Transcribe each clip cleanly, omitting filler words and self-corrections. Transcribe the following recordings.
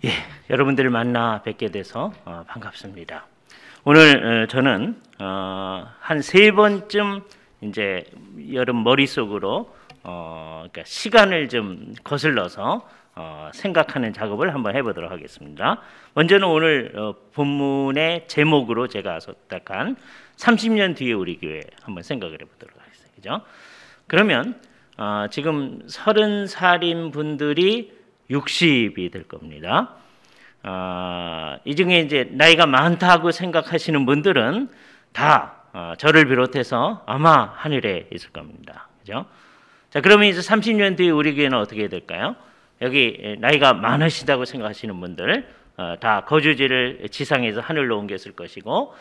예, 여러분들을 만나 뵙게 돼서 반갑습니다. 오늘 저는 한 세 번쯤 이제 여러분 머릿속으로 그러니까 시간을 좀 거슬러서 생각하는 작업을 한번 해보도록 하겠습니다. 먼저는 오늘 본문의 제목으로 제가 선택한 30년 뒤에 우리 교회 한번 생각을 해보도록 하겠습니다. 그죠? 그러면 지금 30살인 분들이 60이 될 겁니다. 이 중에 이제 나이가 많다고 생각하시는 분들은 다 저를 비롯해서 아마 하늘에 있을 겁니다. 그죠? 자, 그러면 이제 30년 뒤에 우리 교회는 어떻게 될까요? 여기 나이가 많으시다고 생각하시는 분들 다 거주지를 지상에서 하늘로 옮겼을 것이고,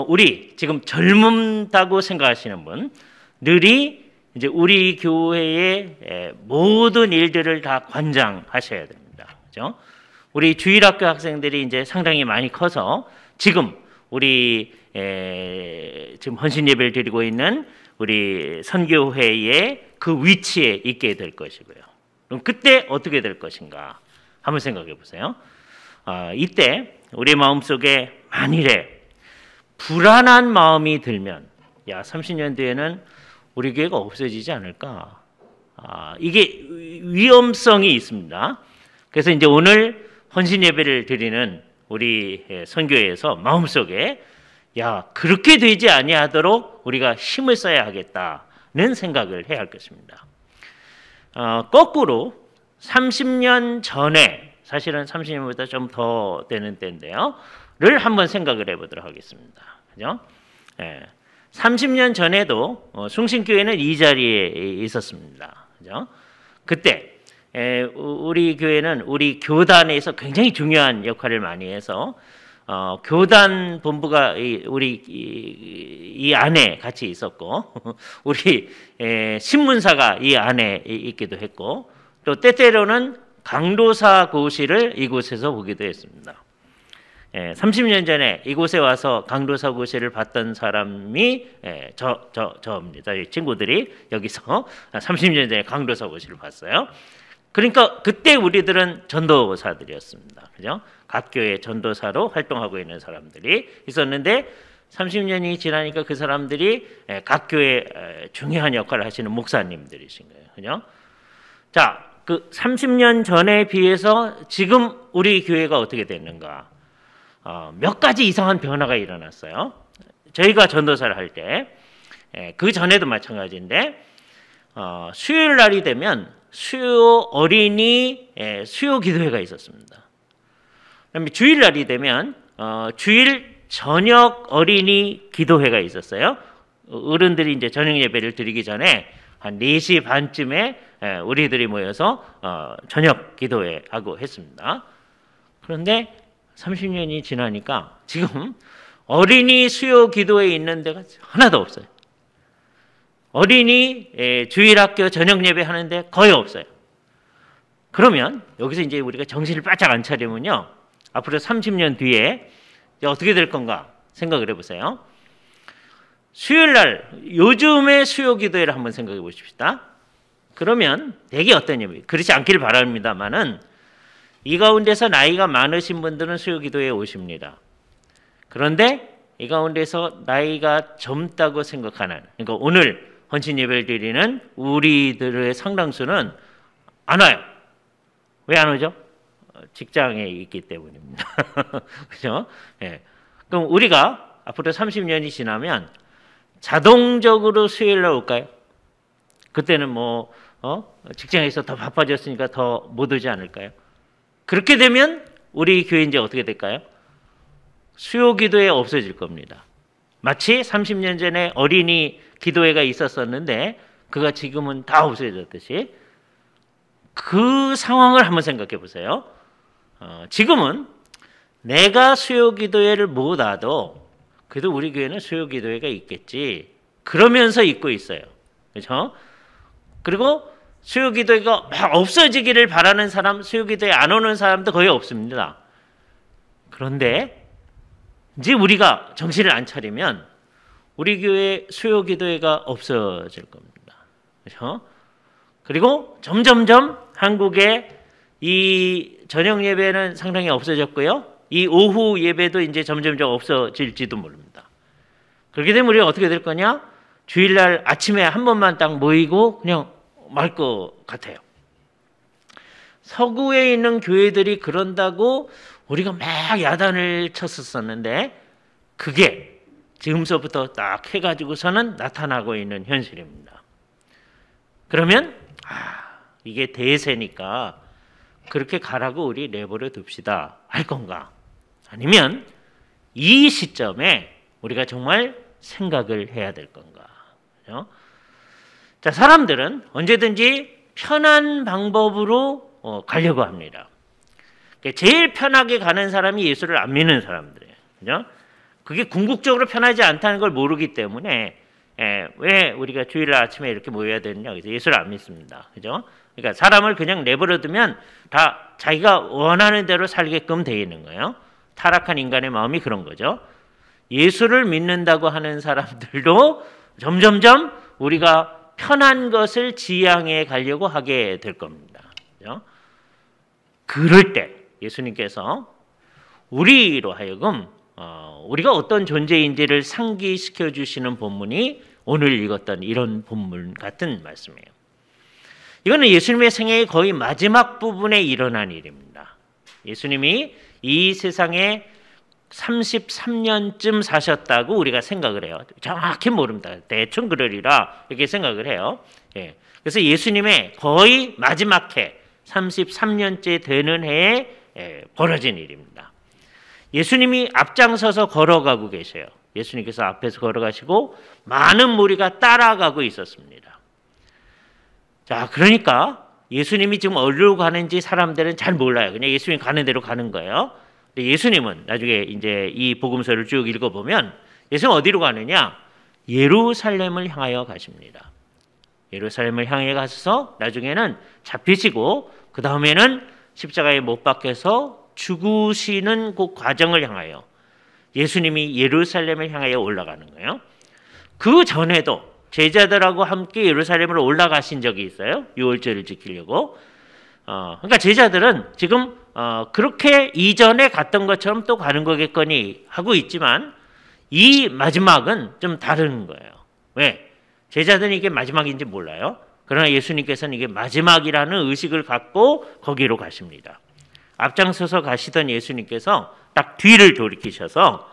우리 지금 젊다고 생각하시는 분들이 이제 우리 교회의 모든 일들을 다 관장하셔야 됩니다. 그죠? 우리 주일학교 학생들이 이제 상당히 많이 커서 지금 우리 지금 헌신 예배를 드리고 있는 우리 선교회의 그 위치에 있게 될 것이고요. 그럼 그때 어떻게 될 것인가 한번 생각해 보세요. 이때 우리 마음속에 만일에 불안한 마음이 들면, 야, 30년 뒤에는 우리 교회가 없어지지 않을까? 이게 위험성이 있습니다. 그래서 이제 오늘 헌신 예배를 드리는 우리 선교회에서 마음속에, 야, 그렇게 되지 아니하도록 우리가 힘을 써야 하겠다는 생각을 해야 할 것입니다. 거꾸로 30년 전에, 사실은 30년보다 좀 더 되는 때인데요, 를 한번 생각을 해보도록 하겠습니다. 그죠? 30년 전에도 숭신교회는 이 자리에 있었습니다. 그죠? 그때 우리 교회는 우리 교단에서 굉장히 중요한 역할을 많이 해서 교단 본부가 우리 이 안에 같이 있었고, 우리 신문사가 이 안에 있기도 했고, 또 때때로는 강도사 고시를 이곳에서 보기도 했습니다. 30년 전에 이곳에 와서 강도사 고시를 받던 사람이 저입니다. 친구들이 여기서 30년 전에 강도사 고시를 봤어요. 그러니까 그때 우리들은 전도사들이었습니다. 그죠? 각 교회 전도사로 활동하고 있는 사람들이 있었는데, 30년이 지나니까 그 사람들이 각 교회 중요한 역할을 하시는 목사님들이신 거예요. 그죠? 자, 그 30년 전에 비해서 지금 우리 교회가 어떻게 됐는가? 몇 가지 이상한 변화가 일어났어요. 저희가 전도사를 할 때, 그 전에도 마찬가지인데, 수요일 날이 되면 수요 어린이 수요 기도회가 있었습니다. 그다음에 주일 날이 되면 주일 저녁 어린이 기도회가 있었어요. 어른들이 이제 저녁 예배를 드리기 전에 한 4시 반쯤에 우리들이 모여서 저녁 기도회 하고 했습니다. 그런데 30년이 지나니까 지금 어린이 수요 기도회에 있는 데가 하나도 없어요. 어린이 주일학교 저녁 예배 하는데 거의 없어요. 그러면 여기서 이제 우리가 정신을 바짝 안 차리면요, 앞으로 30년 뒤에 어떻게 될 건가 생각을 해보세요. 수요일 날 요즘의 수요 기도회를 한번 생각해 보십시다. 그러면 되게 어떤 의미, 그렇지 않기를 바랍니다만은, 이 가운데서 나이가 많으신 분들은 수요 기도회에 오십니다. 그런데 이 가운데서 나이가 젊다고 생각하는, 그러니까 오늘 헌신 예배를 드리는 우리들의 상당수는 안 와요. 왜 안 오죠? 직장에 있기 때문입니다. 그죠? 예. 그럼 우리가 앞으로 30년이 지나면 자동적으로 수요일 날 올까요? 그때는 직장에서 더 바빠졌으니까 더 못 오지 않을까요? 그렇게 되면 우리 교회 이제 어떻게 될까요? 수요 기도회 없어질 겁니다. 마치 30년 전에 어린이 기도회가 있었었는데 그가 지금은 다 없어졌듯이, 그 상황을 한번 생각해 보세요. 지금은 내가 수요 기도회를 못 와도 그래도 우리 교회는 수요 기도회가 있겠지, 그러면서 있고 있어요. 그렇죠? 그리고 수요 기도회가 막 없어지기를 바라는 사람, 수요 기도회 안 오는 사람도 거의 없습니다. 그런데 이제 우리가 정신을 안 차리면 우리 교회 수요 기도회가 없어질 겁니다. 그렇죠? 그리고 점점점 한국의 이 저녁 예배는 상당히 없어졌고요. 이 오후 예배도 이제 점점점 없어질지도 모릅니다. 그렇게 되면 우리가 어떻게 될 거냐? 주일날 아침에 한 번만 딱 모이고 그냥 말 것 같아요. 서구에 있는 교회들이 그런다고 우리가 막 야단을 쳤었었는데 그게 지금서부터 딱 해가지고서는 나타나고 있는 현실입니다. 그러면 이게 대세니까 그렇게 가라고 우리 내버려 둡시다 할 건가? 아니면 이 시점에 우리가 정말 생각을 해야 될 건가? 그렇죠? 자, 사람들은 언제든지 편한 방법으로 가려고 합니다. 제일 편하게 가는 사람이 예수를 안 믿는 사람들이에요. 그죠? 그게 궁극적으로 편하지 않다는 걸 모르기 때문에 왜 우리가 주일날 아침에 이렇게 모여야 되느냐? 그래서 예수를 안 믿습니다. 그죠? 그러니까 사람을 그냥 내버려 두면 다 자기가 원하는 대로 살게끔 되어 있는 거예요. 타락한 인간의 마음이 그런 거죠. 예수를 믿는다고 하는 사람들도 점점점 우리가 편한 것을 지향해 가려고 하게 될 겁니다. 그죠? 그럴 때 예수님께서 우리로 하여금 우리가 어떤 존재인지를 상기시켜 주시는 본문이 오늘 읽었던 이런 본문 같은 말씀이에요. 이거는 예수님의 생애의 거의 마지막 부분에 일어난 일입니다. 예수님이 이 세상에 33년쯤 사셨다고 우리가 생각을 해요. 정확히 모릅니다. 대충 그러리라 이렇게 생각을 해요. 그래서 예수님의 거의 마지막 해 33년째 되는 해에 벌어진 일입니다. 예수님이 앞장서서 걸어가고 계세요. 예수님께서 앞에서 걸어가시고 많은 무리가 따라가고 있었습니다. 자, 그러니까 예수님이 지금 어디로 가는지 사람들은 잘 몰라요. 그냥 예수님이 가는 대로 가는 거예요. 근데 예수님은 나중에 이제 이 복음서를 쭉 읽어보면 예수님은 어디로 가느냐? 예루살렘을 향하여 가십니다. 예루살렘을 향해 가셔서 나중에는 잡히시고 그 다음에는 십자가에 못 박혀서 죽으시는 그 과정을 향하여 예수님이 예루살렘을 향하여 올라가는 거예요. 그 전에도 제자들하고 함께 예루살렘으로 올라가신 적이 있어요. 유월절을 지키려고. 그러니까 제자들은 지금 그렇게 이전에 갔던 것처럼 또 가는 거겠거니 하고 있지만 이 마지막은 좀 다른 거예요. 왜? 제자들은 이게 마지막인지 몰라요. 그러나 예수님께서는 이게 마지막이라는 의식을 갖고 거기로 가십니다. 앞장서서 가시던 예수님께서 딱 뒤를 돌이키셔서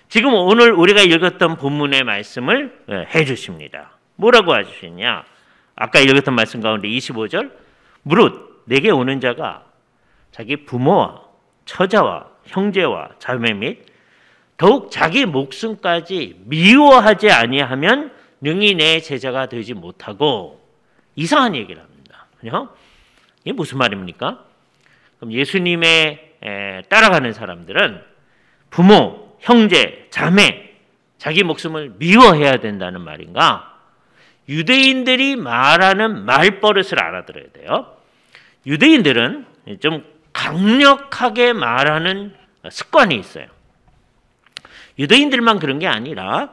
지금 오늘 우리가 읽었던 본문의 말씀을 해주십니다. 뭐라고 해주시냐? 아까 읽었던 말씀 가운데 25절 무릇 내게 오는 자가 자기 부모와 처자와 형제와 자매 및 더욱 자기 목숨까지 미워하지 아니하면 능히 내 제자가 되지 못하고 이상한 얘기를 합니다. 그죠? 이게 무슨 말입니까? 그럼 예수님의 따라가는 사람들은 부모, 형제, 자매, 자기 목숨을 미워해야 된다는 말인가? 유대인들이 말하는 말버릇을 알아들어야 돼요. 유대인들은 좀 강력하게 말하는 습관이 있어요. 유대인들만 그런 게 아니라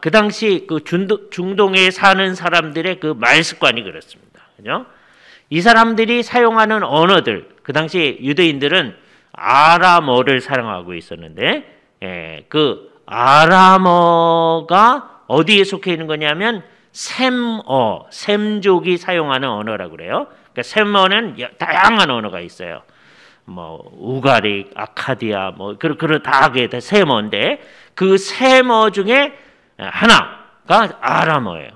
그 당시 그 중동에 사는 사람들의 그 말 습관이 그렇습니다. 그죠? 이 사람들이 사용하는 언어들, 그 당시 유대인들은 아람어를 사용하고 있었는데, 그 아람어가 어디에 속해 있는 거냐면 셈어, 셈족이 사용하는 언어라고 그래요. 그러니까 셈어는 다양한 언어가 있어요. 뭐 우가릭, 아카디아, 뭐 그런 다하게 셈어인데 그 셈어 중에 하나가 아람어예요.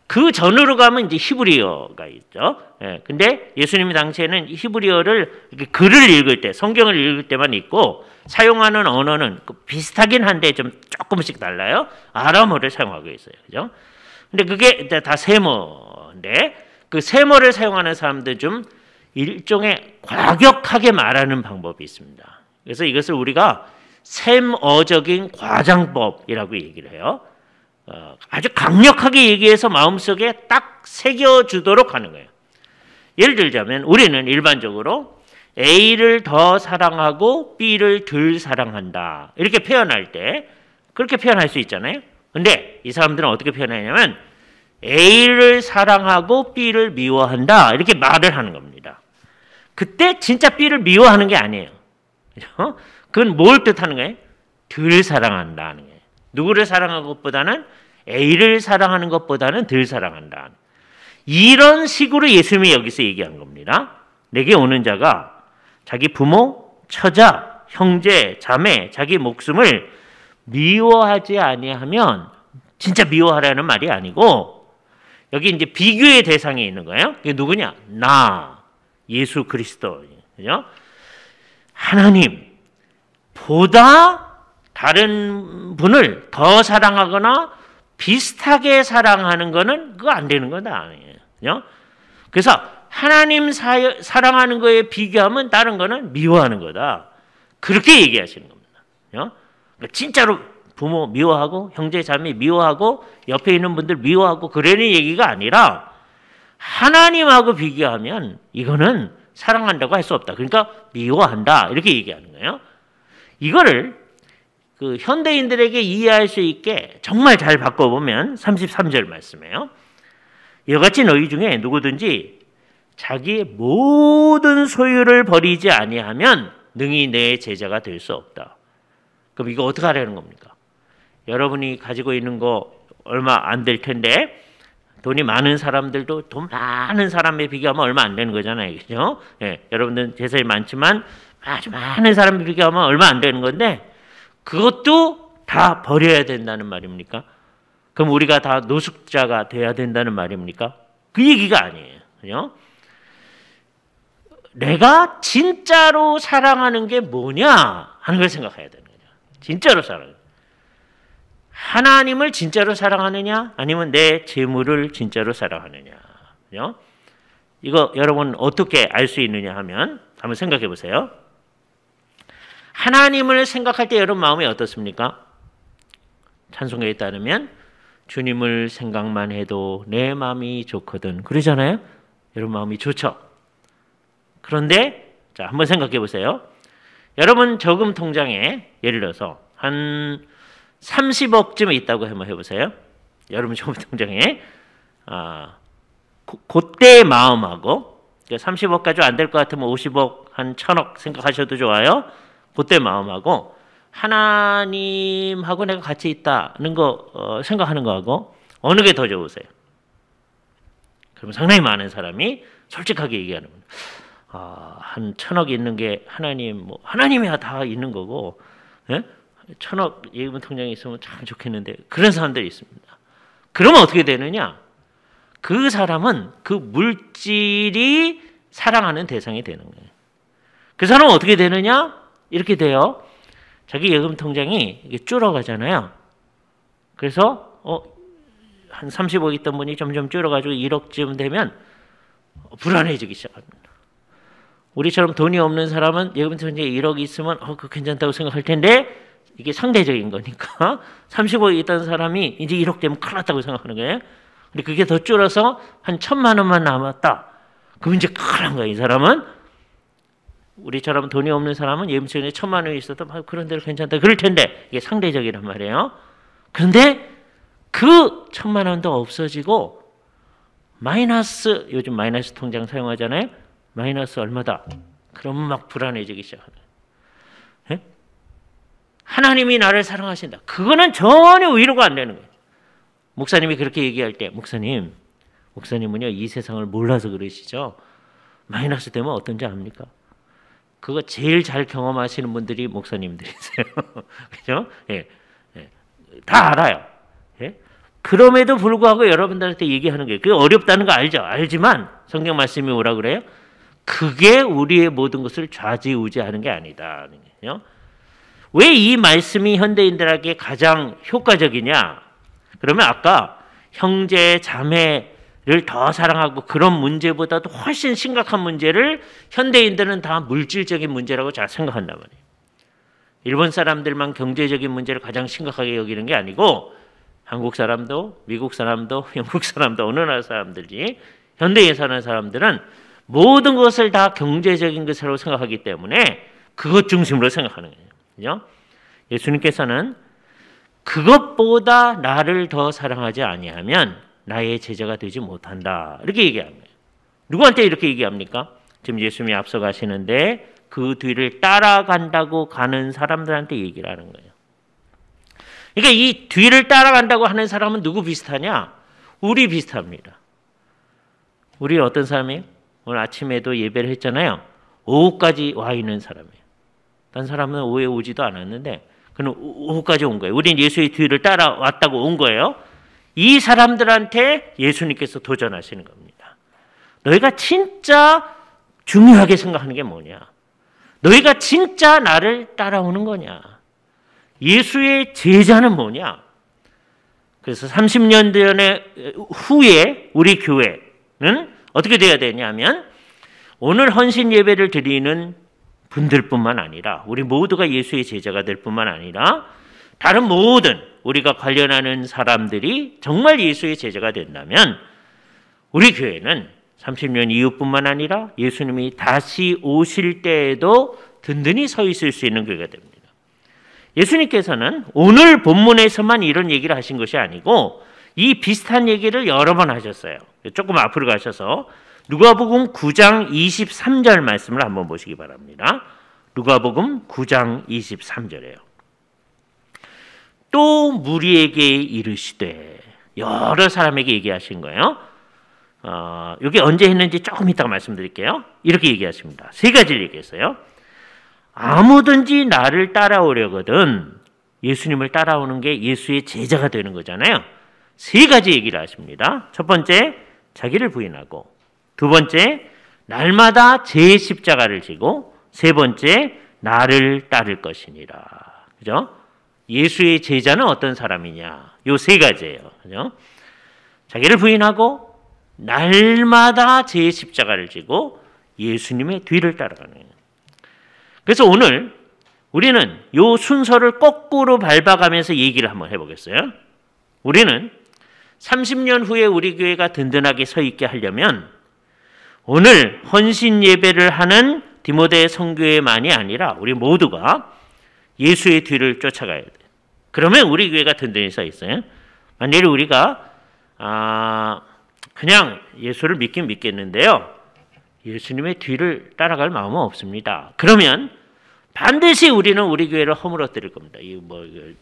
그 전으로 가면 이제 히브리어가 있죠. 근데 예수님이 당시에는 히브리어를 글을 읽을 때, 성경을 읽을 때만 있고 사용하는 언어는 비슷하긴 한데 좀 조금씩 달라요. 아람어를 사용하고 있어요. 그죠? 근데 그게 다 세머인데 그 세머를 사용하는 사람들 좀 일종의 과격하게 말하는 방법이 있습니다. 그래서 이것을 우리가 셈어적인 과장법이라고 얘기를 해요. 아주 강력하게 얘기해서 마음속에 딱 새겨주도록 하는 거예요. 예를 들자면 우리는 일반적으로 A를 더 사랑하고 B를 덜 사랑한다 이렇게 표현할 때 그렇게 표현할 수 있잖아요. 근데 이 사람들은 어떻게 표현하냐면 A를 사랑하고 B를 미워한다 이렇게 말을 하는 겁니다. 그때 진짜 B를 미워하는 게 아니에요. 그죠? 그건 뭘 뜻하는 거예요? 덜 사랑한다는 거예요. 누구를 사랑하는 것보다는 A를 사랑하는 것보다는 덜 사랑한다. 이런 식으로 예수님이 여기서 얘기한 겁니다. 내게 오는 자가 자기 부모, 처자, 형제, 자매, 자기 목숨을 미워하지 아니하면 진짜 미워하라는 말이 아니고 여기 이제 비교의 대상이 있는 거예요. 그게 누구냐? 나, 예수 그리스도. 그죠? 하나님보다 다른 분을 더 사랑하거나 비슷하게 사랑하는 거는 그거 안 되는 거다. 그죠? 그래서 하나님 사랑하는 거에 비교하면 다른 거는 미워하는 거다. 그렇게 얘기하시는 겁니다. 그죠? 그러니까 진짜로 부모 미워하고 형제 자매 미워하고 옆에 있는 분들 미워하고 그러는 얘기가 아니라 하나님하고 비교하면 이거는 사랑한다고 할 수 없다. 그러니까 미워한다. 이렇게 얘기하는 거예요. 이거를 그 현대인들에게 이해할 수 있게 정말 잘 바꿔보면 33절 말씀이에요. 이와 같이 너희 중에 누구든지 자기의 모든 소유를 버리지 아니하면 능히 내 제자가 될 수 없다. 그럼 이거 어떻게 하라는 겁니까? 여러분이 가지고 있는 거 얼마 안 될 텐데 돈이 많은 사람들도 돈 많은 사람에 비교하면 얼마 안 되는 거잖아요. 그죠? 예, 여러분들은 재산이 많지만 아주 많은 사람에 비교하면 얼마 안 되는 건데 그것도 다 버려야 된다는 말입니까? 그럼 우리가 다 노숙자가 돼야 된다는 말입니까? 그 얘기가 아니에요. 그죠? 내가 진짜로 사랑하는 게 뭐냐 하는 걸 생각해야 되는 거죠. 진짜로 사랑해요. 하나님을 진짜로 사랑하느냐 아니면 내 재물을 진짜로 사랑하느냐. 그죠? 이거 여러분 어떻게 알 수 있느냐 하면 한번 생각해 보세요. 하나님을 생각할 때 여러분 마음이 어떻습니까? 찬송가에 따르면 주님을 생각만 해도 내 마음이 좋거든. 그러잖아요? 여러분 마음이 좋죠? 그런데 자 한번 생각해 보세요. 여러분 저금 통장에 예를 들어서 한 30억쯤 있다고 한번 해보세요. 여러분 저금 통장에 그때 마음하고 30억 가지고 안 될 것 같으면 50억 한 1000억 생각하셔도 좋아요. 그때 마음하고 하나님하고 내가 같이 있다는 거 생각하는 거하고 어느 게 더 좋으세요? 그럼 상당히 많은 사람이 솔직하게 얘기하는 거예요. 한 1000억 있는 게 하나님이야 다 있는 거고, 예? 1000억 예금 통장에 있으면 참 좋겠는데 그런 사람들이 있습니다. 그러면 어떻게 되느냐? 그 사람은 그 물질이 사랑하는 대상이 되는 거예요. 그 사람은 어떻게 되느냐? 이렇게 돼요. 자기 예금 통장이 이게 줄어가잖아요. 그래서 한 30억 있던 분이 점점 줄어가지고 1억쯤 되면 불안해지기 시작합니다. 우리처럼 돈이 없는 사람은 예금 통장에 1억 있으면 그거 괜찮다고 생각할 텐데 이게 상대적인 거니까 30억 있던 사람이 이제 1억 되면 큰일 났다고 생각하는 거예요. 근데 그게 더 줄어서 한 1000만 원만 남았다. 그럼 이제 큰일 난 거예요. 이 사람은 우리처럼 돈이 없는 사람은 예금 통장에 1000만 원이 있어도 그런 대로 괜찮다 그럴 텐데 이게 상대적이란 말이에요. 그런데 그 1000만 원도 없어지고 마이너스, 요즘 마이너스 통장 사용하잖아요. 마이너스 얼마다? 그러면 막 불안해지기 시작하는 거예요. 예? 하나님이 나를 사랑하신다. 그거는 전혀 위로가 안 되는 거예요. 목사님이 그렇게 얘기할 때 목사님은요 이 세상을 몰라서 그러시죠. 마이너스 되면 어떤지 압니까? 그거 제일 잘 경험하시는 분들이 목사님들이세요. 그죠? 예. 예. 다 알아요. 예? 그럼에도 불구하고 여러분들한테 얘기하는 게 그게 어렵다는 거 알죠? 알지만 성경 말씀이 뭐라 그래요? 그게 우리의 모든 것을 좌지우지하는 게 아니다. 왜 이 말씀이 현대인들에게 가장 효과적이냐? 그러면 아까 형제, 자매를 더 사랑하고 그런 문제보다도 훨씬 심각한 문제를 현대인들은 다 물질적인 문제라고 잘 생각한단 말이에요. 일본 사람들만 경제적인 문제를 가장 심각하게 여기는 게 아니고 한국 사람도 미국 사람도 영국 사람도 어느 나라 사람들이 현대에 사는 사람들은 모든 것을 다 경제적인 것으로 생각하기 때문에 그것 중심으로 생각하는 거예요. 그죠? 예수님께서는 그것보다 나를 더 사랑하지 아니하면 나의 제자가 되지 못한다. 이렇게 얘기합니다. 누구한테 이렇게 얘기합니까? 지금 예수님이 앞서가시는데 그 뒤를 따라간다고 가는 사람들한테 얘기를 하는 거예요. 그러니까 이 뒤를 따라간다고 하는 사람은 누구 비슷하냐? 우리 비슷합니다. 우리 어떤 사람이에요? 오늘 아침에도 예배를 했잖아요. 오후까지 와 있는 사람이에요. 다른 사람은 오후에 오지도 않았는데 그는 오후까지 온 거예요. 우리는 예수의 뒤를 따라왔다고 온 거예요. 이 사람들한테 예수님께서 도전하시는 겁니다. 너희가 진짜 중요하게 생각하는 게 뭐냐? 너희가 진짜 나를 따라오는 거냐? 예수의 제자는 뭐냐? 그래서 30년 후에 우리 교회는 어떻게 돼야 되냐면 오늘 헌신 예배를 드리는 분들뿐만 아니라 우리 모두가 예수의 제자가 될 뿐만 아니라 다른 모든 우리가 관련하는 사람들이 정말 예수의 제자가 된다면 우리 교회는 30년 이후뿐만 아니라 예수님이 다시 오실 때에도 든든히 서 있을 수 있는 교회가 됩니다. 예수님께서는 오늘 본문에서만 이런 얘기를 하신 것이 아니고 이 비슷한 얘기를 여러 번 하셨어요. 조금 앞으로 가셔서 누가복음 9장 23절 말씀을 한번 보시기 바랍니다. 누가복음 9장 23절이에요. 또 무리에게 이르시되 여러 사람에게 얘기하신 거예요. 여기 언제 했는지 조금 이따가 말씀드릴게요. 이렇게 얘기하십니다. 세 가지를 얘기했어요. 아무든지 나를 따라오려거든 예수님을 따라오는 게 예수의 제자가 되는 거잖아요. 세 가지 얘기를 하십니다. 첫 번째, 자기를 부인하고, 두 번째, 날마다 제 십자가를 지고, 세 번째, 나를 따를 것이니라. 그죠? 예수의 제자는 어떤 사람이냐? 요 세 가지예요. 그죠? 자기를 부인하고, 날마다 제 십자가를 지고, 예수님의 뒤를 따라가는 거예요. 그래서 오늘 우리는 요 순서를 거꾸로 밟아가면서 얘기를 한번 해보겠어요. 우리는 30년 후에 우리 교회가 든든하게 서 있게 하려면 오늘 헌신 예배를 하는 디모데 성교회만이 아니라 우리 모두가 예수의 뒤를 쫓아가야 돼요. 그러면 우리 교회가 든든히 서 있어요. 만약에 우리가 그냥 예수를 믿긴 믿겠는데요. 예수님의 뒤를 따라갈 마음은 없습니다. 그러면 반드시 우리는 우리 교회를 허물어뜨릴 겁니다.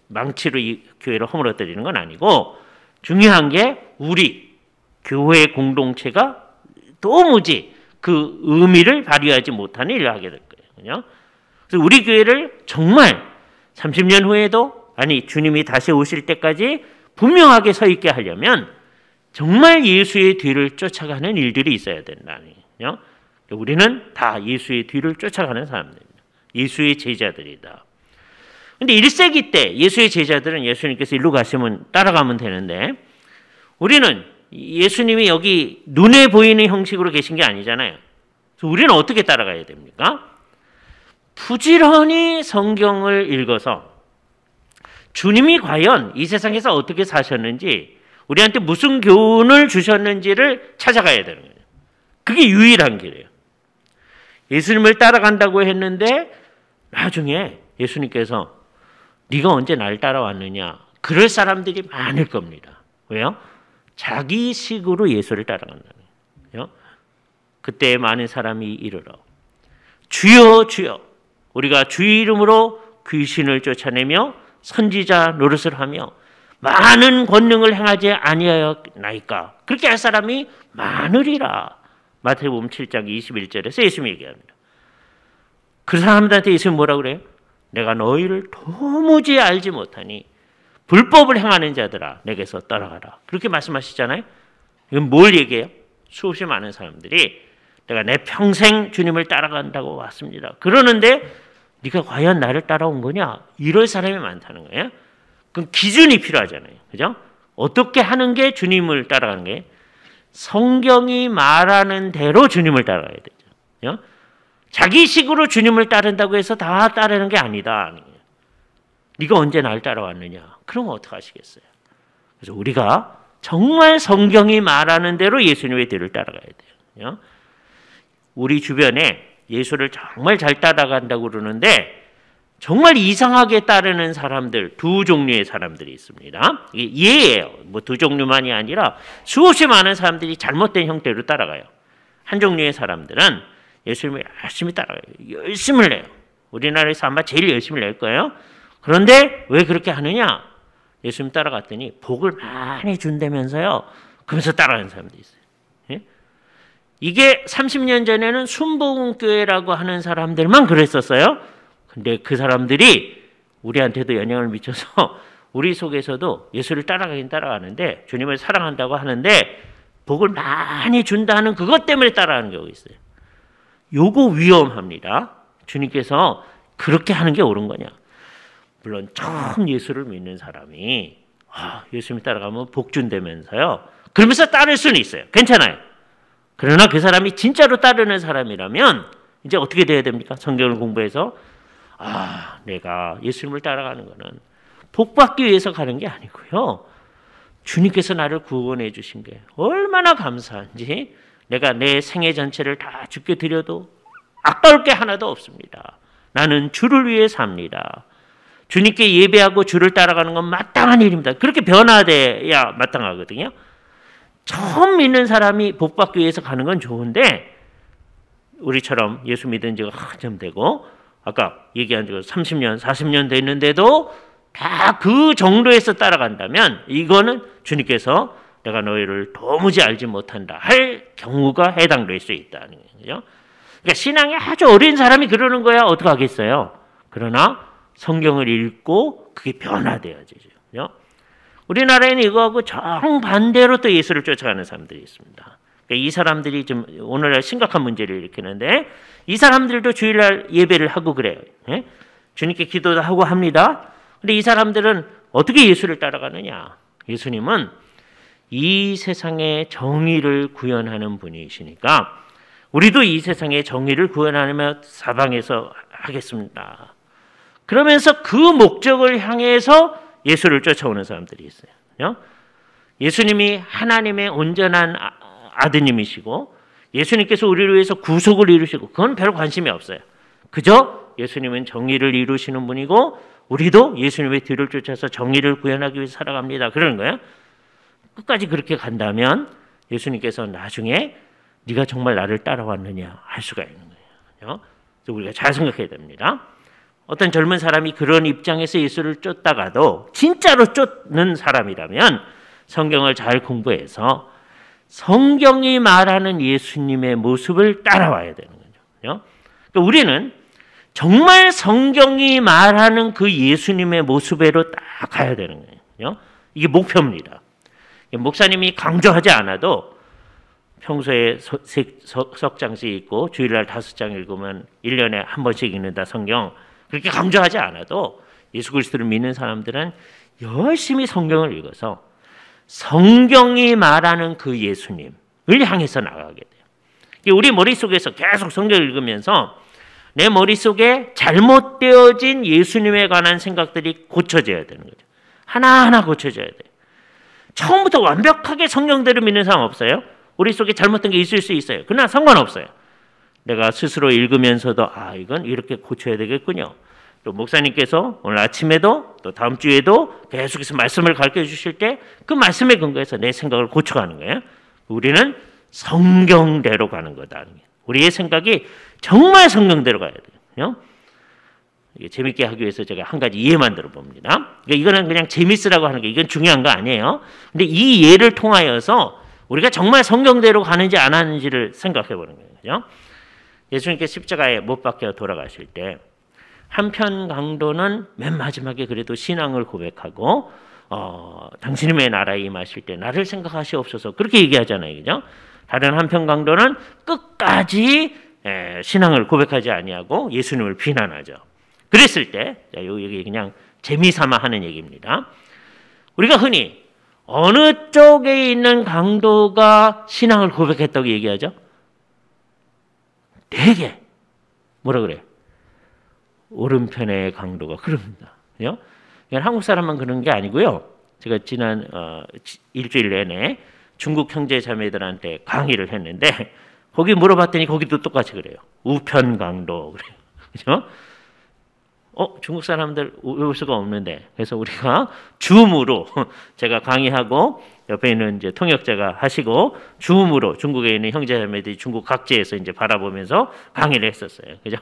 망치로 이 교회를 허물어뜨리는 건 아니고 중요한 게 우리 교회 공동체가 도무지 그 의미를 발휘하지 못하는 일을 하게 될 거예요. 그래서 우리 교회를 정말 30년 후에도 주님이 다시 오실 때까지 분명하게 서 있게 하려면 정말 예수의 뒤를 쫓아가는 일들이 있어야 된다는 거예요. 우리는 다 예수의 뒤를 쫓아가는 사람들입니다. 예수의 제자들이다. 근데 1세기 때 예수의 제자들은 예수님께서 일로 가시면 따라가면 되는데 우리는 예수님이 여기 눈에 보이는 형식으로 계신 게 아니잖아요. 그래서 우리는 어떻게 따라가야 됩니까? 부지런히 성경을 읽어서 주님이 과연 이 세상에서 어떻게 사셨는지 우리한테 무슨 교훈을 주셨는지를 찾아가야 되는 거예요. 그게 유일한 길이에요. 예수님을 따라간다고 했는데 나중에 예수님께서 네가 언제 날 따라왔느냐 그럴 사람들이 많을 겁니다. 왜요? 자기식으로 예수를 따라간다는 거예요. 그때 많은 사람이 이르러 주여 주여 우리가 주의 이름으로 귀신을 쫓아내며 선지자 노릇을 하며 많은 권능을 행하지 아니하였나이까 그렇게 할 사람이 많으리라. 마태복음 7장 21절에서 예수님이 얘기합니다. 그 사람들한테 예수님이 뭐라고 그래요? 내가 너희를 도무지 알지 못하니 불법을 행하는 자들아 내게서 떠나가라. 그렇게 말씀하시잖아요. 이건 뭘 얘기해요? 수없이 많은 사람들이 내가 내 평생 주님을 따라간다고 왔습니다. 그러는데 네가 과연 나를 따라온 거냐? 이럴 사람이 많다는 거예요. 그럼 기준이 필요하잖아요. 그죠? 어떻게 하는 게 주님을 따라가는 거예요? 성경이 말하는 대로 주님을 따라가야 되죠. 자기식으로 주님을 따른다고 해서 다 따르는 게 아니다. 네가 언제 날 따라왔느냐? 그러면 어떡하시겠어요? 그래서 우리가 정말 성경이 말하는 대로 예수님의 뒤를 따라가야 돼요. 우리 주변에 예수를 정말 잘 따라간다고 그러는데 정말 이상하게 따르는 사람들, 두 종류의 사람들이 있습니다. 예예요. 두 종류만이 아니라 수없이 많은 사람들이 잘못된 형태로 따라가요. 한 종류의 사람들은 예수님을 열심히 따라가요. 열심을 내요. 우리나라에서 아마 제일 열심히 낼 거예요. 그런데 왜 그렇게 하느냐? 예수님 따라갔더니 복을 많이 준다면서요. 그러면서 따라가는 사람도 있어요. 예? 이게 30년 전에는 순복음교회라고 하는 사람들만 그랬었어요. 근데 그 사람들이 우리한테도 영향을 미쳐서 우리 속에서도 예수를 따라가긴 따라가는데 주님을 사랑한다고 하는데 복을 많이 준다는 그것 때문에 따라가는 경우가 있어요. 요거 위험합니다. 주님께서 그렇게 하는 게 옳은 거냐? 물론 처음 예수를 믿는 사람이 예수님 따라가면 복 준다면서요. 그러면서 따를 수는 있어요. 괜찮아요. 그러나 그 사람이 진짜로 따르는 사람이라면 이제 어떻게 돼야 됩니까? 성경을 공부해서 내가 예수님을 따라가는 거는 복 받기 위해서 가는 게 아니고요. 주님께서 나를 구원해 주신 게 얼마나 감사한지 내가 내 생애 전체를 다 주께 드려도 아까울 게 하나도 없습니다. 나는 주를 위해 삽니다. 주님께 예배하고 주를 따라가는 건 마땅한 일입니다. 그렇게 변화돼야 마땅하거든요. 처음 믿는 사람이 복 받기 위해서 가는 건 좋은데 우리처럼 예수 믿은 지가 한참 되고 아까 얘기한 지가 30년, 40년 됐는데도 다 그 정도에서 따라간다면 이거는 주님께서 내가 너희를 도무지 알지 못한다 할 경우가 해당될 수 있다는 거죠. 그러니까 신앙이 아주 어린 사람이 그러는 거야 어떻게 하겠어요. 그러나 성경을 읽고 그게 변화되어지죠. 우리나라에는 이거하고 정반대로 또 예수를 쫓아가는 사람들이 있습니다. 그러니까 이 사람들이 좀 오늘날 심각한 문제를 일으키는데 이 사람들도 주일날 예배를 하고 그래요. 주님께 기도도 하고 합니다. 근데 이 사람들은 어떻게 예수를 따라가느냐? 예수님은 이 세상의 정의를 구현하는 분이시니까 우리도 이 세상의 정의를 구현하며 사방에서 하겠습니다. 그러면서 그 목적을 향해서 예수를 쫓아오는 사람들이 있어요. 예수님이 하나님의 온전한 아드님이시고 예수님께서 우리를 위해서 구속을 이루시고 그건 별 관심이 없어요. 그저 예수님은 정의를 이루시는 분이고 우리도 예수님의 뒤를 쫓아서 정의를 구현하기 위해서 살아갑니다. 그러는 거예요. 끝까지 그렇게 간다면 예수님께서 나중에 네가 정말 나를 따라왔느냐 할 수가 있는 거예요. 그래서 우리가 잘 생각해야 됩니다. 어떤 젊은 사람이 그런 입장에서 예수를 쫓다가도 진짜로 쫓는 사람이라면 성경을 잘 공부해서 성경이 말하는 예수님의 모습을 따라와야 되는 거죠. 그러니까 우리는 정말 성경이 말하는 그 예수님의 모습으로 딱 가야 되는 거예요. 이게 목표입니다. 목사님이 강조하지 않아도 평소에 석장씩 읽고 주일날 5장 읽으면 1년에 한 번씩 읽는다 성경 그렇게 강조하지 않아도 예수 그리스도를 믿는 사람들은 열심히 성경을 읽어서 성경이 말하는 그 예수님을 향해서 나가게 돼요. 우리 머릿속에서 계속 성경을 읽으면서 내 머릿속에 잘못되어진 예수님에 관한 생각들이 고쳐져야 되는 거죠. 하나하나 고쳐져야 돼요. 처음부터 완벽하게 성경대로 믿는 사람 없어요. 우리 속에 잘못된 게 있을 수 있어요. 그러나 상관없어요. 내가 스스로 읽으면서도 이건 이렇게 고쳐야 되겠군요. 또 목사님께서 오늘 아침에도 또 다음 주에도 계속해서 말씀을 가르쳐 주실 때 그 말씀에 근거해서 내 생각을 고쳐가는 거예요. 우리는 성경대로 가는 거다. 우리의 생각이 정말 성경대로 가야 돼요. 이게 재밌게 하기 위해서 제가 한 가지 예 만들어 봅니다. 그러니까 이거는 그냥 재밌으라고 하는 게 이건 중요한 거 아니에요. 근데 이 예를 통하여서 우리가 정말 성경대로 가는지 안 하는지를 생각해 보는 거예요. 예수님께 십자가에 못 박혀 돌아가실 때 한편 강도는 맨 마지막에 그래도 신앙을 고백하고 당신의 나라에 임하실 때 나를 생각하시옵소서 그렇게 얘기하잖아요. 그죠? 다른 한편 강도는 끝까지 신앙을 고백하지 아니하고 예수님을 비난하죠. 그랬을 때 여기 그냥 재미삼아 하는 얘기입니다. 우리가 흔히 어느 쪽에 있는 강도가 신앙을 고백했다고 얘기하죠? 되게 뭐라 그래요? 오른편의 강도가 그럽니다. 그죠? 한국 사람만 그런 게 아니고요. 제가 지난 일주일 내내 중국 형제 자매들한테 강의를 했는데 거기 물어봤더니 거기도 똑같이 그래요. 우편 강도 그래요. 그죠? 중국 사람들 외울 수가 없는데. 그래서 우리가 줌으로 제가 강의하고 옆에 있는 이제 통역자가 하시고 줌으로 중국에 있는 형제자매들이 중국 각지에서 이제 바라보면서 강의를 했었어요. 그죠?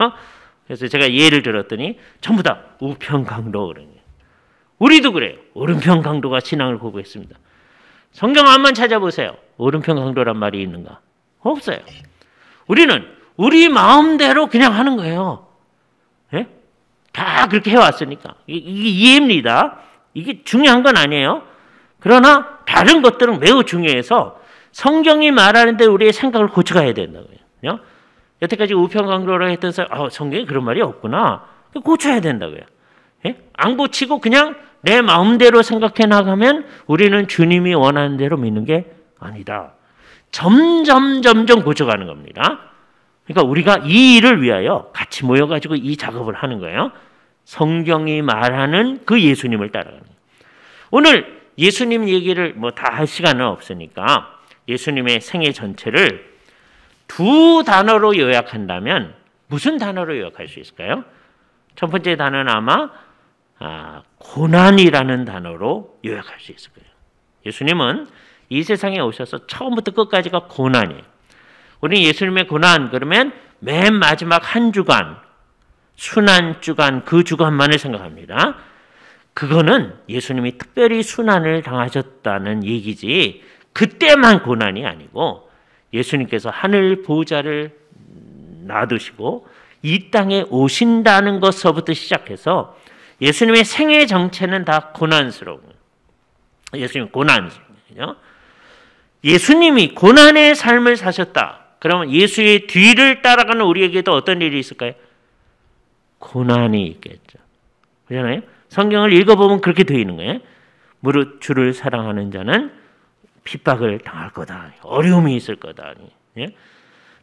그래서 제가 예를 들었더니 전부 다 우평강로 그러는 거예요. 우리도 그래요. 오른평강로가 신앙을 고부했습니다. 성경 한번 찾아보세요. 오른평강로란 말이 있는가? 없어요. 우리는 우리 마음대로 그냥 하는 거예요. 예? 다 그렇게 해왔으니까. 이게 이해입니다. 이게 중요한 건 아니에요. 그러나 다른 것들은 매우 중요해서 성경이 말하는데 우리의 생각을 고쳐가야 된다고요. 여태까지 우평강로라 했던 사람, 성경에 그런 말이 없구나. 고쳐야 된다고요. 예? 안 고치고 그냥 내 마음대로 생각해 나가면 우리는 주님이 원하는 대로 믿는 게 아니다. 점점 고쳐가는 겁니다. 그러니까 우리가 이 일을 위하여 같이 모여가지고 이 작업을 하는 거예요. 성경이 말하는 그 예수님을 따라가는 거예요. 오늘 예수님 얘기를 뭐 다 할 시간은 없으니까 예수님의 생애 전체를 두 단어로 요약한다면 무슨 단어로 요약할 수 있을까요? 첫 번째 단어는 아마 고난이라는 단어로 요약할 수 있을 거예요. 예수님은 이 세상에 오셔서 처음부터 끝까지가 고난이에요. 우리 예수님의 고난 그러면 맨 마지막 한 주간, 순환 주간, 그 주간만을 생각합니다. 그거는 예수님이 특별히 순환을 당하셨다는 얘기지 그때만 고난이 아니고 예수님께서 하늘 보좌를 놔두시고 이 땅에 오신다는 것서부터 시작해서 예수님의 생애 정체는 다 고난스러운 거예요. 예수님 고난스러워요. 예수님이 고난의 삶을 사셨다. 그러면 예수의 뒤를 따라가는 우리에게도 어떤 일이 있을까요? 고난이 있겠죠. 그렇잖아요? 성경을 읽어보면 그렇게 되어 있는 거예요. 무릇 주를 사랑하는 자는 핍박을 당할 거다. 어려움이 있을 거다. 예?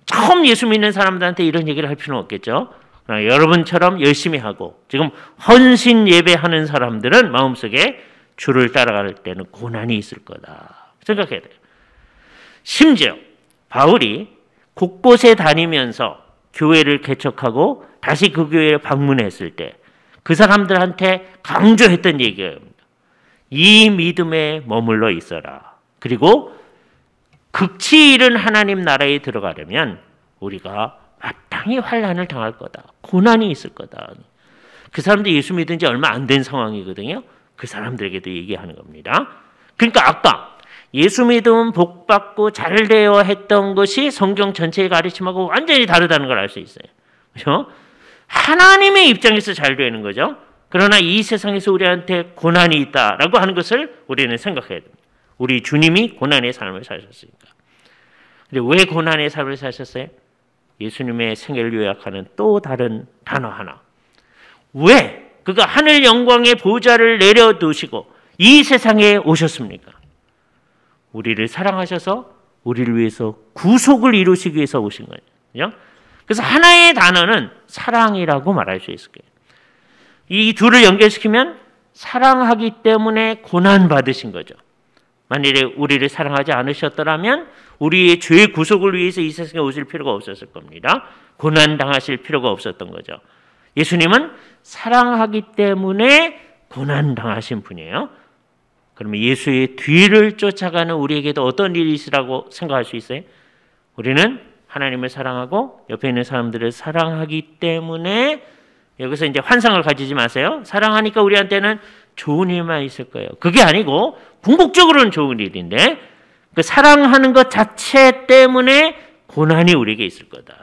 처음 예수 믿는 사람들한테 이런 얘기를 할 필요는 없겠죠. 그러나 여러분처럼 열심히 하고 지금 헌신 예배하는 사람들은 마음속에 주를 따라갈 때는 고난이 있을 거다. 생각해야 돼요. 심지어 바울이 곳곳에 다니면서 교회를 개척하고 다시 그 교회에 방문했을 때 그 사람들한테 강조했던 얘기예요. 이 믿음에 머물러 있어라. 그리고 극치 이른 하나님 나라에 들어가려면 우리가 마땅히 환난을 당할 거다. 고난이 있을 거다. 그 사람들이 예수 믿은 지 얼마 안 된 상황이거든요. 그 사람들에게도 얘기하는 겁니다. 그러니까 아까 예수 믿으면 복 받고 잘 되어 했던 것이 성경 전체의 가르침하고 완전히 다르다는 걸 알 수 있어요. 그렇죠? 하나님의 입장에서 잘 되는 거죠. 그러나 이 세상에서 우리한테 고난이 있다라고 하는 것을 우리는 생각해야 됩니다. 우리 주님이 고난의 삶을 사셨으니까. 근데 왜 고난의 삶을 사셨어요? 예수님의 생애를 요약하는 또 다른 단어 하나. 왜 그가 하늘 영광의 보좌를 내려두시고 이 세상에 오셨습니까? 우리를 사랑하셔서 우리를 위해서 구속을 이루시기 위해서 오신 거예요. 그래서 하나의 단어는 사랑이라고 말할 수 있을 거예요. 이 둘을 연결시키면 사랑하기 때문에 고난받으신 거죠. 만일에 우리를 사랑하지 않으셨더라면 우리의 죄의 구속을 위해서 이 세상에 오실 필요가 없었을 겁니다. 고난당하실 필요가 없었던 거죠. 예수님은 사랑하기 때문에 고난당하신 분이에요. 그러면 예수의 뒤를 쫓아가는 우리에게도 어떤 일이 있으라고 생각할 수 있어요? 우리는 하나님을 사랑하고 옆에 있는 사람들을 사랑하기 때문에 여기서 이제 환상을 가지지 마세요. 사랑하니까 우리한테는 좋은 일만 있을 거예요. 그게 아니고 궁극적으로는 좋은 일인데 그 사랑하는 것 자체 때문에 고난이 우리에게 있을 거다.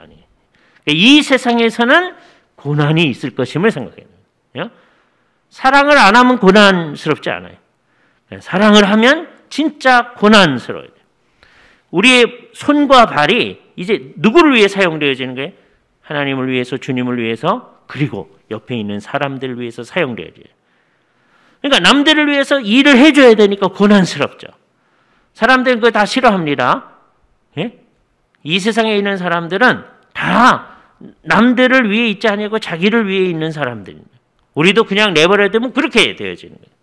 이 세상에서는 고난이 있을 것임을 생각해요. 사랑을 안 하면 고난스럽지 않아요. 사랑을 하면 진짜 고난스러워요. 우리의 손과 발이 이제 누구를 위해 사용되어지는 거예요? 하나님을 위해서, 주님을 위해서, 그리고 옆에 있는 사람들을 위해서 사용되어져요. 그러니까 남들을 위해서 일을 해줘야 되니까 고난스럽죠. 사람들은 그거 다 싫어합니다. 예? 이 세상에 있는 사람들은 다 남들을 위해 있지 않고 자기를 위해 있는 사람들입니다. 우리도 그냥 내버려 두면 그렇게 되어지는 거예요.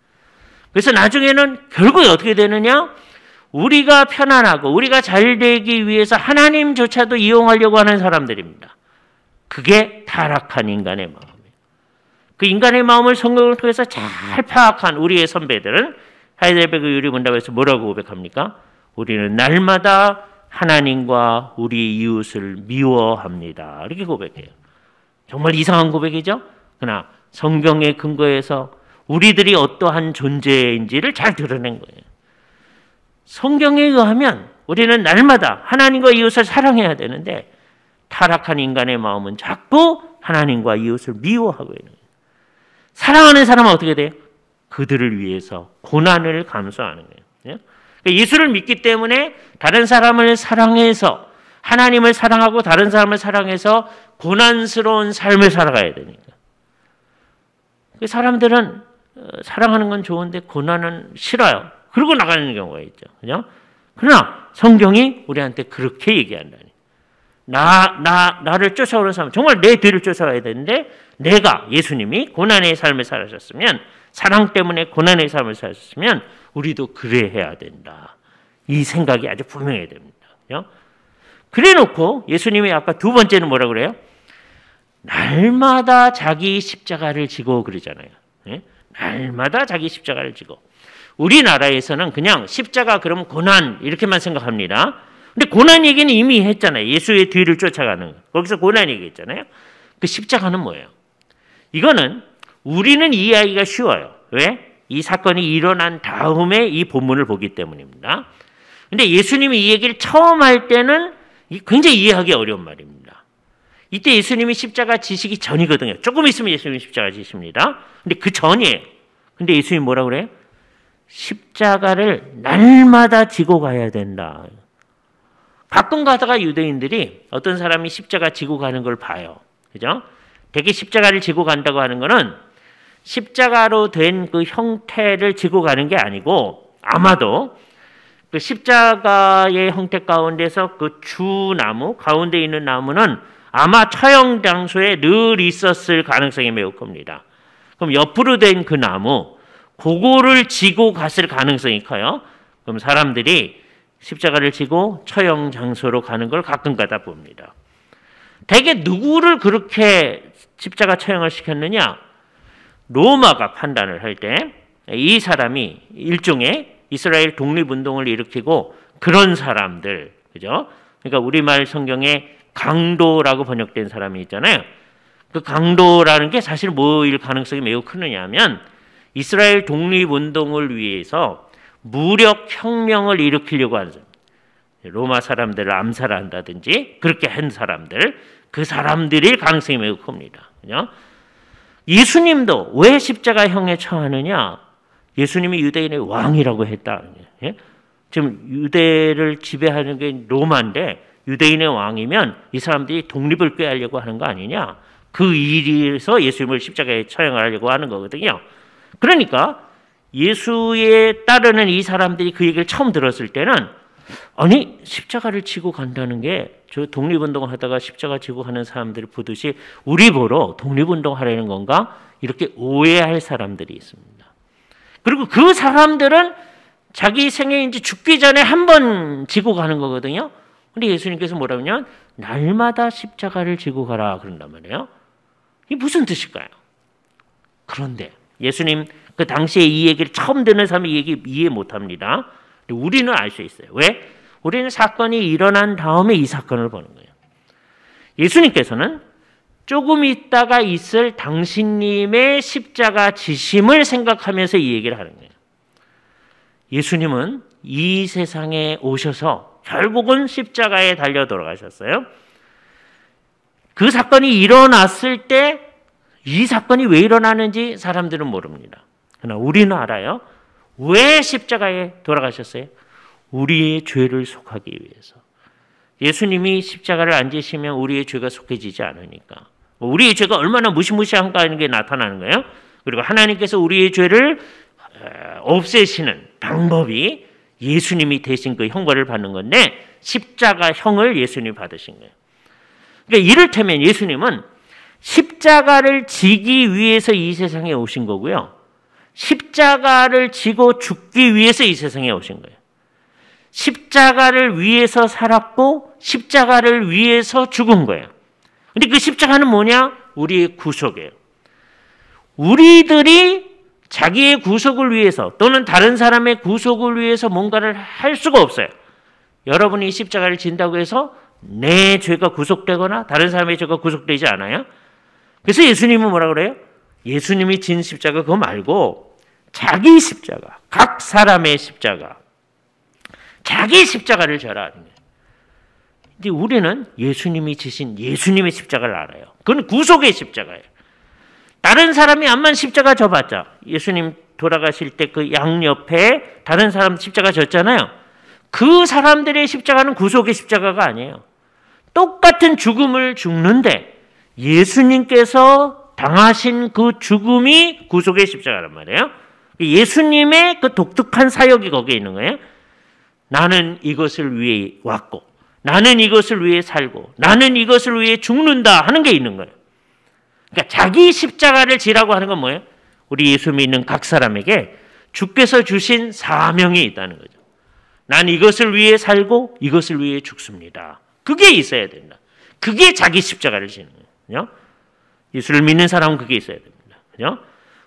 그래서 나중에는 결국에 어떻게 되느냐? 우리가 편안하고 우리가 잘 되기 위해서 하나님조차도 이용하려고 하는 사람들입니다. 그게 타락한 인간의 마음이에요. 그 인간의 마음을 성경을 통해서 잘 파악한 우리의 선배들은 하이델베르그 유리문답에서 뭐라고 고백합니까? 우리는 날마다 하나님과 우리 이웃을 미워합니다. 이렇게 고백해요. 정말 이상한 고백이죠? 그러나 성경에 근거해서 우리들이 어떠한 존재인지를 잘 드러낸 거예요. 성경에 의하면 우리는 날마다 하나님과 이웃을 사랑해야 되는데 타락한 인간의 마음은 자꾸 하나님과 이웃을 미워하고 있는 거예요. 사랑하는 사람은 어떻게 돼요? 그들을 위해서 고난을 감수하는 거예요. 예수를 믿기 때문에 다른 사람을 사랑해서 하나님을 사랑하고 다른 사람을 사랑해서 고난스러운 삶을 살아가야 되니까. 사람들은 사랑하는 건 좋은데 고난은 싫어요. 그러고 나가는 경우가 있죠. 그죠? 그러나 성경이 우리한테 그렇게 얘기한다니. 나를 쫓아오는 사람, 정말 내 뒤를 쫓아가야 되는데 내가 예수님이 고난의 삶을 살아셨으면 사랑 때문에 고난의 삶을 살았으면 우리도 그래야 된다. 이 생각이 아주 분명해야 됩니다. 그래 놓고 예수님이 아까 두 번째는 뭐라고 그래요? 날마다 자기 십자가를 지고 그러잖아요. 날마다 자기 십자가를 지고. 우리나라에서는 그냥 십자가 그러면 고난 이렇게만 생각합니다. 근데 고난 얘기는 이미 했잖아요. 예수의 뒤를 쫓아가는 거. 거기서 고난 얘기했잖아요. 그 십자가는 뭐예요? 이거는 우리는 이해하기가 쉬워요. 왜? 이 사건이 일어난 다음에 이 본문을 보기 때문입니다. 근데 예수님이 이 얘기를 처음 할 때는 굉장히 이해하기 어려운 말입니다. 이때 예수님이 십자가 지시기 전이거든요. 조금 있으면 예수님이 십자가 지십니다. 근데 그 전이에요. 근데 예수님이 뭐라고 그래요? 십자가를 날마다 지고 가야 된다. 가끔 가다가 유대인들이 어떤 사람이 십자가 지고 가는 걸 봐요. 그죠? 되게 십자가를 지고 간다고 하는 거는 십자가로 된 그 형태를 지고 가는 게 아니고 아마도 그 십자가의 형태 가운데서 그 주나무, 가운데 있는 나무는 아마 처형 장소에 늘 있었을 가능성이 매우 큽니다. 그럼 옆으로 된 그 나무, 그거를 지고 갔을 가능성이 커요. 그럼 사람들이 십자가를 지고 처형 장소로 가는 걸 가끔 가다 봅니다. 대개 누구를 그렇게 십자가 처형을 시켰느냐? 로마가 판단을 할 때 이 사람이 일종의 이스라엘 독립운동을 일으키고 그런 사람들, 그죠? 그러니까 우리말 성경에 강도라고 번역된 사람이 있잖아요. 그 강도라는 게 사실 뭐일 가능성이 매우 크느냐 하면 이스라엘 독립운동을 위해서 무력 혁명을 일으키려고 하는 사람, 로마 사람들을 암살한다든지 그렇게 한 사람들, 그 사람들일 가능성이 매우 큽니다. 그죠? 예수님도 왜 십자가형에 처하느냐? 예수님이 유대인의 왕이라고 했다. 예? 지금 유대를 지배하는 게 로마인데 유대인의 왕이면 이 사람들이 독립을 꾀하려고 하는 거 아니냐? 그 일에서 예수님을 십자가에 처형하려고 하는 거거든요. 그러니까 예수에 따르는 이 사람들이 그 얘기를 처음 들었을 때는 아니 십자가를 지고 간다는 게 저 독립운동을 하다가 십자가 지고 가는 사람들을 보듯이 우리 보러 독립운동하려는 건가? 이렇게 오해할 사람들이 있습니다. 그리고 그 사람들은 자기 생에 이제 죽기 전에 한 번 지고 가는 거거든요. 근데 예수님께서 뭐라고 하냐면 날마다 십자가를 지고 가라 그런단 말이에요. 이게 무슨 뜻일까요? 그런데 예수님 그 당시에 이 얘기를 처음 듣는 사람이 이 얘기 이해 못합니다. 우리는 알 수 있어요. 왜? 우리는 사건이 일어난 다음에 이 사건을 보는 거예요. 예수님께서는 조금 있다가 있을 당신님의 십자가 지심을 생각하면서 이 얘기를 하는 거예요. 예수님은 이 세상에 오셔서 결국은 십자가에 달려 돌아가셨어요. 그 사건이 일어났을 때 이 사건이 왜 일어나는지 사람들은 모릅니다. 그러나 우리는 알아요. 왜 십자가에 돌아가셨어요? 우리의 죄를 속하기 위해서. 예수님이 십자가를 안 지시면 우리의 죄가 속해지지 않으니까. 우리의 죄가 얼마나 무시무시한가 하는 게 나타나는 거예요. 그리고 하나님께서 우리의 죄를 없애시는 방법이 예수님이 대신 그 형벌을 받는 건데 십자가 형을 예수님이 받으신 거예요. 그러니까 이를테면 예수님은 십자가를 지기 위해서 이 세상에 오신 거고요. 십자가를 지고 죽기 위해서 이 세상에 오신 거예요. 십자가를 위해서 살았고 십자가를 위해서 죽은 거예요. 근데 그 십자가는 뭐냐? 우리의 구속이에요. 우리들이 자기의 구속을 위해서 또는 다른 사람의 구속을 위해서 뭔가를 할 수가 없어요. 여러분이 십자가를 진다고 해서 내 죄가 구속되거나 다른 사람의 죄가 구속되지 않아요. 그래서 예수님은 뭐라 그래요? 예수님이 진 십자가 그거 말고 자기 십자가, 각 사람의 십자가, 자기 십자가를 져라. 근데 우리는 예수님이 지신 예수님의 십자가를 알아요. 그건 구속의 십자가예요. 다른 사람이 암만 십자가 져봤자, 예수님 돌아가실 때 그 양옆에 다른 사람 십자가 졌잖아요. 그 사람들의 십자가는 구속의 십자가가 아니에요. 똑같은 죽음을 죽는데 예수님께서 당하신 그 죽음이 구속의 십자가란 말이에요. 예수님의 그 독특한 사역이 거기에 있는 거예요. 나는 이것을 위해 왔고, 나는 이것을 위해 살고, 나는 이것을 위해 죽는다 하는 게 있는 거예요. 그러니까 자기 십자가를 지라고 하는 건 뭐예요? 우리 예수 믿는 각 사람에게 주께서 주신 사명이 있다는 거죠. 난 이것을 위해 살고 이것을 위해 죽습니다. 그게 있어야 된다. 그게 자기 십자가를 지는 거예요. 예수를 믿는 사람은 그게 있어야 됩니다. 그죠?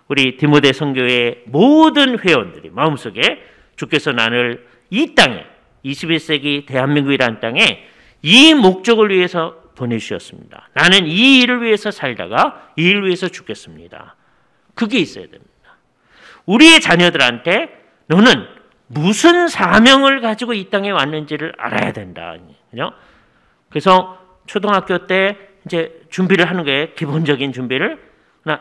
우리 디모데 선교회 모든 회원들이 마음속에 주께서 나를 이 땅에 21세기 대한민국이라는 땅에 이 목적을 위해서 보내주셨습니다. 나는 이 일을 위해서 살다가 이 일을 위해서 죽겠습니다. 그게 있어야 됩니다. 우리의 자녀들한테 너는 무슨 사명을 가지고 이 땅에 왔는지를 알아야 된다. 그죠? 그래서 초등학교 때 이제 준비를 하는 게 기본적인 준비를,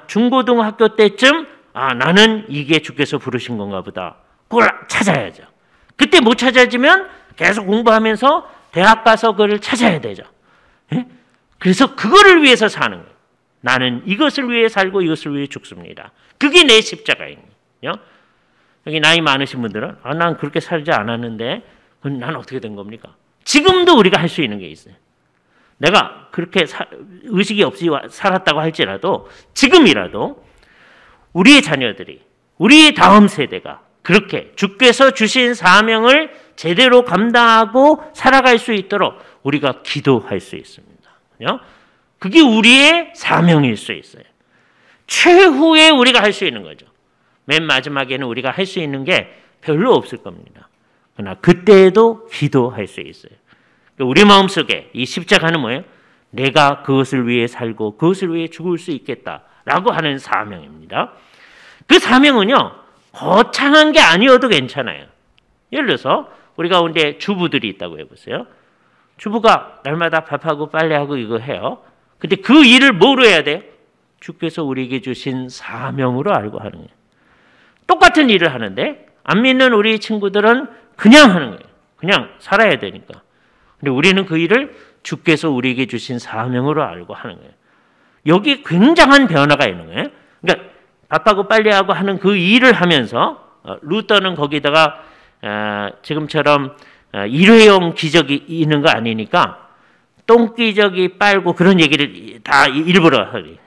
중고등학교 때쯤 나는 이게 주께서 부르신 건가 보다. 그걸 찾아야죠. 그때 못 찾아지면 계속 공부하면서 대학 가서 그걸 찾아야 되죠. 예? 그래서 그거를 위해서 사는 거예요. 나는 이것을 위해 살고 이것을 위해 죽습니다. 그게 내 십자가입니다. 여기 나이 많으신 분들은 난 그렇게 살지 않았는데 그럼 난 어떻게 된 겁니까? 지금도 우리가 할 수 있는 게 있어요. 내가 그렇게 의식이 없이 살았다고 할지라도 지금이라도 우리의 자녀들이, 우리의 다음 세대가 그렇게 주께서 주신 사명을 제대로 감당하고 살아갈 수 있도록 우리가 기도할 수 있습니다. 그게 우리의 사명일 수 있어요. 최후에 우리가 할 수 있는 거죠. 맨 마지막에는 우리가 할 수 있는 게 별로 없을 겁니다. 그러나 그때에도 기도할 수 있어요. 우리 마음속에 이 십자가는 뭐예요? 내가 그것을 위해 살고 그것을 위해 죽을 수 있겠다라고 하는 사명입니다. 그 사명은요, 거창한 게 아니어도 괜찮아요. 예를 들어서 우리 가운데 주부들이 있다고 해보세요. 주부가 날마다 밥하고 빨래하고 이거 해요. 근데 그 일을 뭐로 해야 돼요? 주께서 우리에게 주신 사명으로 알고 하는 거예요. 똑같은 일을 하는데 안 믿는 우리 친구들은 그냥 하는 거예요. 그냥 살아야 되니까. 근데 우리는 그 일을 주께서 우리에게 주신 사명으로 알고 하는 거예요. 여기 굉장한 변화가 있는 거예요. 그러니까 밥하고 빨래하고 하는 그 일을 하면서 루터는 거기다가 지금처럼 일회용 기저귀 있는 거 아니니까 똥기저귀 빨고 그런 얘기를 다 일부러 하기.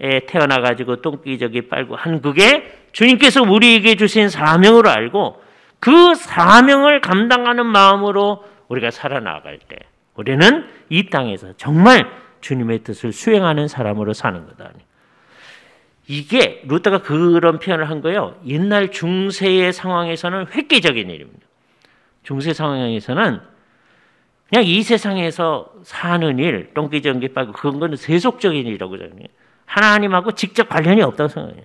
애 태어나가지고 똥기저귀 빨고 한 그게 주님께서 우리에게 주신 사명으로 알고 그 사명을 감당하는 마음으로 우리가 살아나갈 때 우리는 이 땅에서 정말 주님의 뜻을 수행하는 사람으로 사는 거다. 이게 루터가 그런 표현을 한 거예요. 옛날 중세의 상황에서는 획기적인 일입니다. 중세 상황에서는 그냥 이 세상에서 사는 일, 똥기저귀 빨고 그런 거는 세속적인 일이라고 생각해요. 하나님하고 직접 관련이 없다고 생각해요.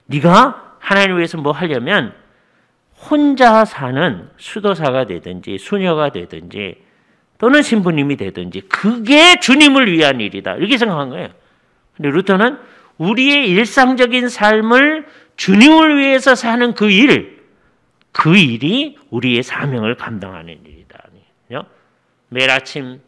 네가 하나님을 위해서 뭐 하려면 혼자 사는 수도사가 되든지 수녀가 되든지 또는 신부님이 되든지 그게 주님을 위한 일이다. 이렇게 생각한 거예요. 근데 루터는 우리의 일상적인 삶을 주님을 위해서 사는 그 일이 우리의 사명을 감당하는 일이다. 매일 아침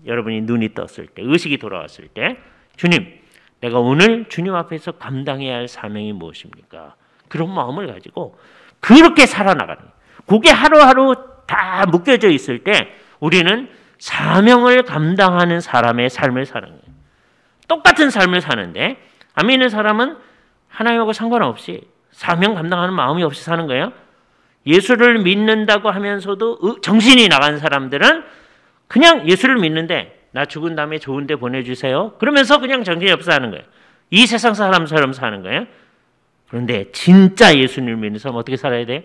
여러분이 눈이 떴을 때, 의식이 돌아왔을 때 주님, 내가 오늘 주님 앞에서 감당해야 할 사명이 무엇입니까? 그런 마음을 가지고 그렇게 살아나가는 거예요. 그게 하루하루 다 묶여져 있을 때 우리는 사명을 감당하는 사람의 삶을 사는 거예요. 똑같은 삶을 사는데 안 믿는 사람은 하나님하고 상관없이 사명 감당하는 마음이 없이 사는 거예요. 예수를 믿는다고 하면서도 정신이 나간 사람들은 그냥 예수를 믿는데 나 죽은 다음에 좋은 데 보내주세요. 그러면서 그냥 정신이 없어 하는 거예요. 이 세상 사람처럼 사는 거예요. 그런데 진짜 예수님을 믿는 사람은 어떻게 살아야 돼요?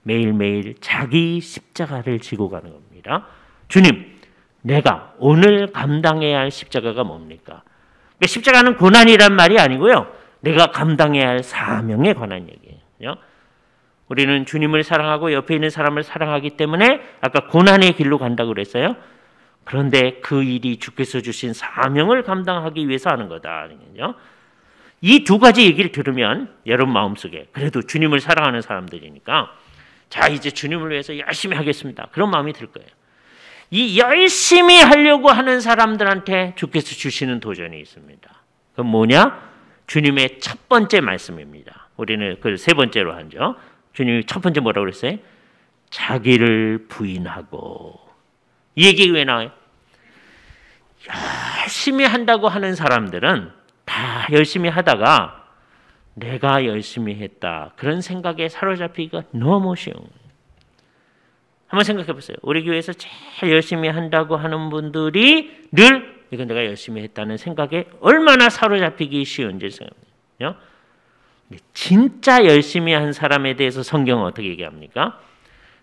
매일매일 자기 십자가를 지고 가는 겁니다. 주님, 내가 오늘 감당해야 할 십자가가 뭡니까? 그러니까 십자가는 고난이란 말이 아니고요. 내가 감당해야 할 사명에 관한 얘기예요. 우리는 주님을 사랑하고 옆에 있는 사람을 사랑하기 때문에 아까 고난의 길로 간다고 그랬어요. 그런데 그 일이 주께서 주신 사명을 감당하기 위해서 하는 거다. 이 두 가지 얘기를 들으면 여러분 마음속에 그래도 주님을 사랑하는 사람들이니까 자, 이제 주님을 위해서 열심히 하겠습니다. 그런 마음이 들 거예요. 이 열심히 하려고 하는 사람들한테 주께서 주시는 도전이 있습니다. 그건 뭐냐? 주님의 첫 번째 말씀입니다. 우리는 그걸 세 번째로 하죠. 주님이 첫 번째 뭐라고 그랬어요? 자기를 부인하고. 이 얘기 왜 나와요? 열심히 한다고 하는 사람들은 다 열심히 하다가 내가 열심히 했다. 그런 생각에 사로잡히기가 너무 쉬운 거예요. 한번 생각해 보세요. 우리 교회에서 제일 열심히 한다고 하는 분들이 늘 이건 내가 열심히 했다는 생각에 얼마나 사로잡히기 쉬운지 생각해요. 진짜 열심히 한 사람에 대해서 성경은 어떻게 얘기합니까?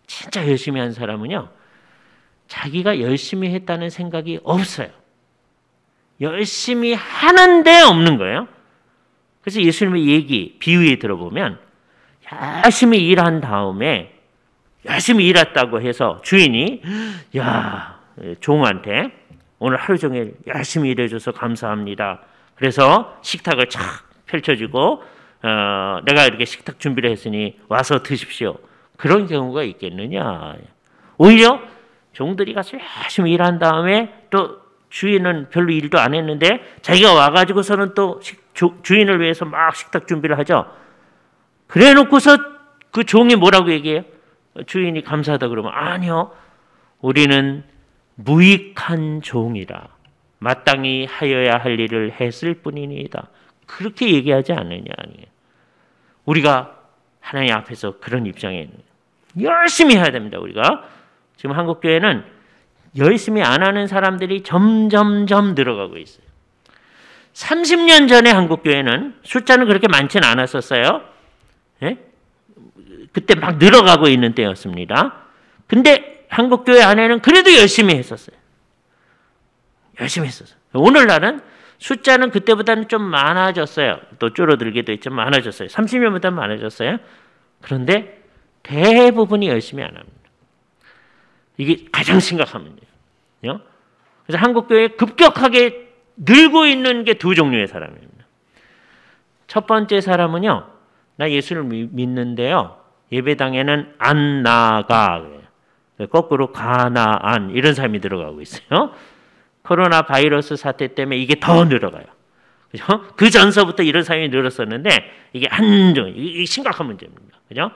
진짜 열심히 한 사람은요. 자기가 열심히 했다는 생각이 없어요. 열심히 하는데 없는 거예요. 그래서 예수님의 얘기, 비유에 들어보면 열심히 일한 다음에 열심히 일했다고 해서 주인이 야, 종한테 오늘 하루 종일 열심히 일해줘서 감사합니다. 그래서 식탁을 착 펼쳐주고 내가 이렇게 식탁 준비를 했으니 와서 드십시오. 그런 경우가 있겠느냐. 오히려 종들이 가서 열심히 일한 다음에 또 주인은 별로 일도 안 했는데 자기가 와가지고서는 또 주인을 위해서 막 식탁 준비를 하죠. 그래 놓고서 그 종이 뭐라고 얘기해요? 주인이 감사하다 그러면 아니요. 우리는 무익한 종이라 마땅히 하여야 할 일을 했을 뿐이니이다. 그렇게 얘기하지 않느냐. 우리가 하나님 앞에서 그런 입장에 있는 거예요. 열심히 해야 됩니다. 우리가 지금 한국교회는 열심히 안 하는 사람들이 점점점 늘어가고 있어요. 30년 전에 한국교회는 숫자는 그렇게 많지는 않았었어요. 예? 그때 막 늘어가고 있는 때였습니다. 근데 한국교회 안에는 그래도 열심히 했었어요. 열심히 했었어요. 오늘날은 숫자는 그때보다는 좀 많아졌어요. 또 줄어들기도 했지만 많아졌어요. 30년보다 많아졌어요. 그런데 대부분이 열심히 안 합니다. 이게 가장 심각한 문제예요. 그래서 한국교회에 급격하게 늘고 있는 게 두 종류의 사람입니다. 첫 번째 사람은요. 나 예수를 믿는데요. 예배당에는 안 나가. 거꾸로 가나 안 이런 사람이 들어가고 있어요. 코로나 바이러스 사태 때문에 이게 더 늘어가요. 그죠? 그 전서부터 이런 사람이 늘었었는데 이게 이게 심각한 문제입니다. 그죠?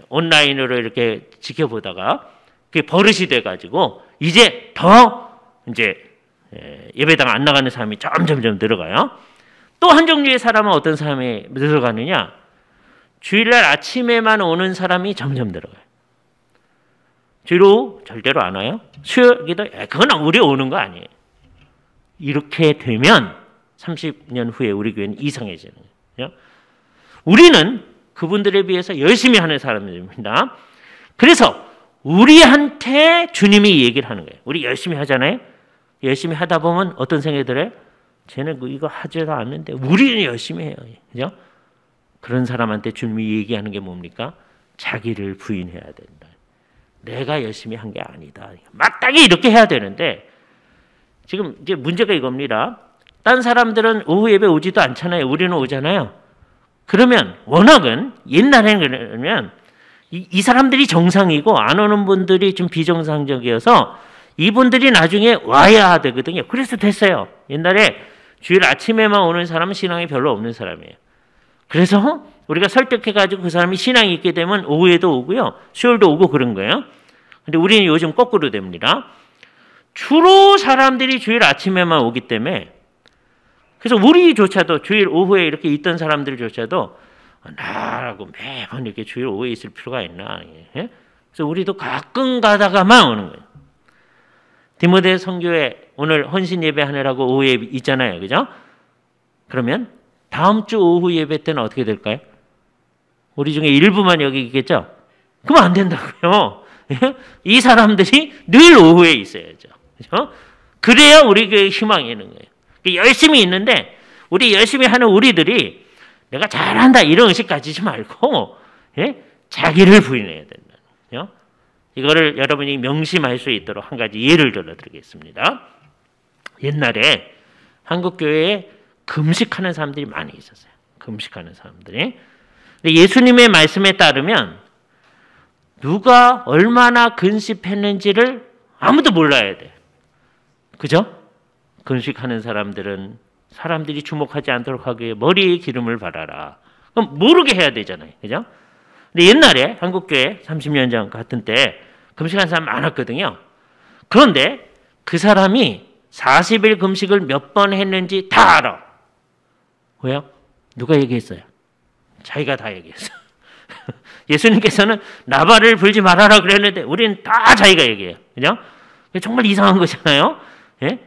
온라인으로 이렇게 지켜보다가 그게 버릇이 돼가지고 이제 더 예배당 안 나가는 사람이 점점점 늘어가요. 또 한 종류의 사람은 어떤 사람이 늘어가느냐? 주일날 아침에만 오는 사람이 점점 늘어가요. 주로 절대로 안 와요. 수요일기도 그건 우리 오는 거 아니에요. 이렇게 되면 30년 후에 우리 교회는 이상해지는 거예요. 우리는 그분들에 비해서 열심히 하는 사람들입니다. 그래서 우리한테 주님이 얘기를 하는 거예요. 우리 열심히 하잖아요. 열심히 하다 보면 어떤 생각이 들어요? 쟤는 이거 하지도 않는데 우리는 열심히 해요. 그죠? 그런 사람한테 주님이 얘기하는 게 뭡니까? 자기를 부인해야 된다. 내가 열심히 한 게 아니다. 마땅히 이렇게 해야 되는데 지금 이제 문제가 이겁니다. 딴 사람들은 오후 예배 오지도 않잖아요. 우리는 오잖아요. 그러면 워낙은 옛날에는 그러면 이 사람들이 정상이고 안 오는 분들이 좀 비정상적이어서 이분들이 나중에 와야 되거든요. 그래서 됐어요. 옛날에 주일 아침에만 오는 사람은 신앙이 별로 없는 사람이에요. 그래서 우리가 설득해가지고 그 사람이 신앙이 있게 되면 오후에도 오고요. 수요일도 오고 그런 거예요. 근데 우리는 요즘 거꾸로 됩니다. 주로 사람들이 주일 아침에만 오기 때문에 그래서 우리조차도 주일 오후에 이렇게 있던 사람들조차도 나라고 매번 이렇게 주일 오후에 있을 필요가 있나. 예? 그래서 우리도 가끔 가다가만 오는 거예요. 디모데 선교회 오늘 헌신 예배 하느라고 오후에 있잖아요. 그죠? 그러면 다음 주 오후 예배 때는 어떻게 될까요? 우리 중에 일부만 여기 있겠죠? 그럼 안 된다고요. 이 사람들이 늘 오후에 있어야죠. 그렇죠? 그래야 우리 교회에 희망이 있는 거예요. 열심히 있는데 우리 열심히 하는 우리들이 내가 잘한다 이런 의식 가지지 말고 자기를 부인해야 된다. 이거를 여러분이 명심할 수 있도록 한 가지 예를 들어드리겠습니다. 옛날에 한국 교회에 금식하는 사람들이 많이 있었어요. 금식하는 사람들이. 근데 예수님의 말씀에 따르면 누가 얼마나 금식했는지를 아무도 몰라야 돼. 그죠? 금식하는 사람들은 사람들이 주목하지 않도록 하기 위해 머리에 기름을 바라라. 그럼 모르게 해야 되잖아요. 그죠? 근데 옛날에 한국교회 30년 전 같은 때 금식한 사람 많았거든요. 그런데 그 사람이 40일 금식을 몇 번 했는지 다 알아. 왜요? 누가 얘기했어요? 자기가 다 얘기했어요. 예수님께서는 나발을 불지 말아라 그랬는데 우리는 다 자기가 얘기해요. 그죠? 정말 이상한 거잖아요. 예?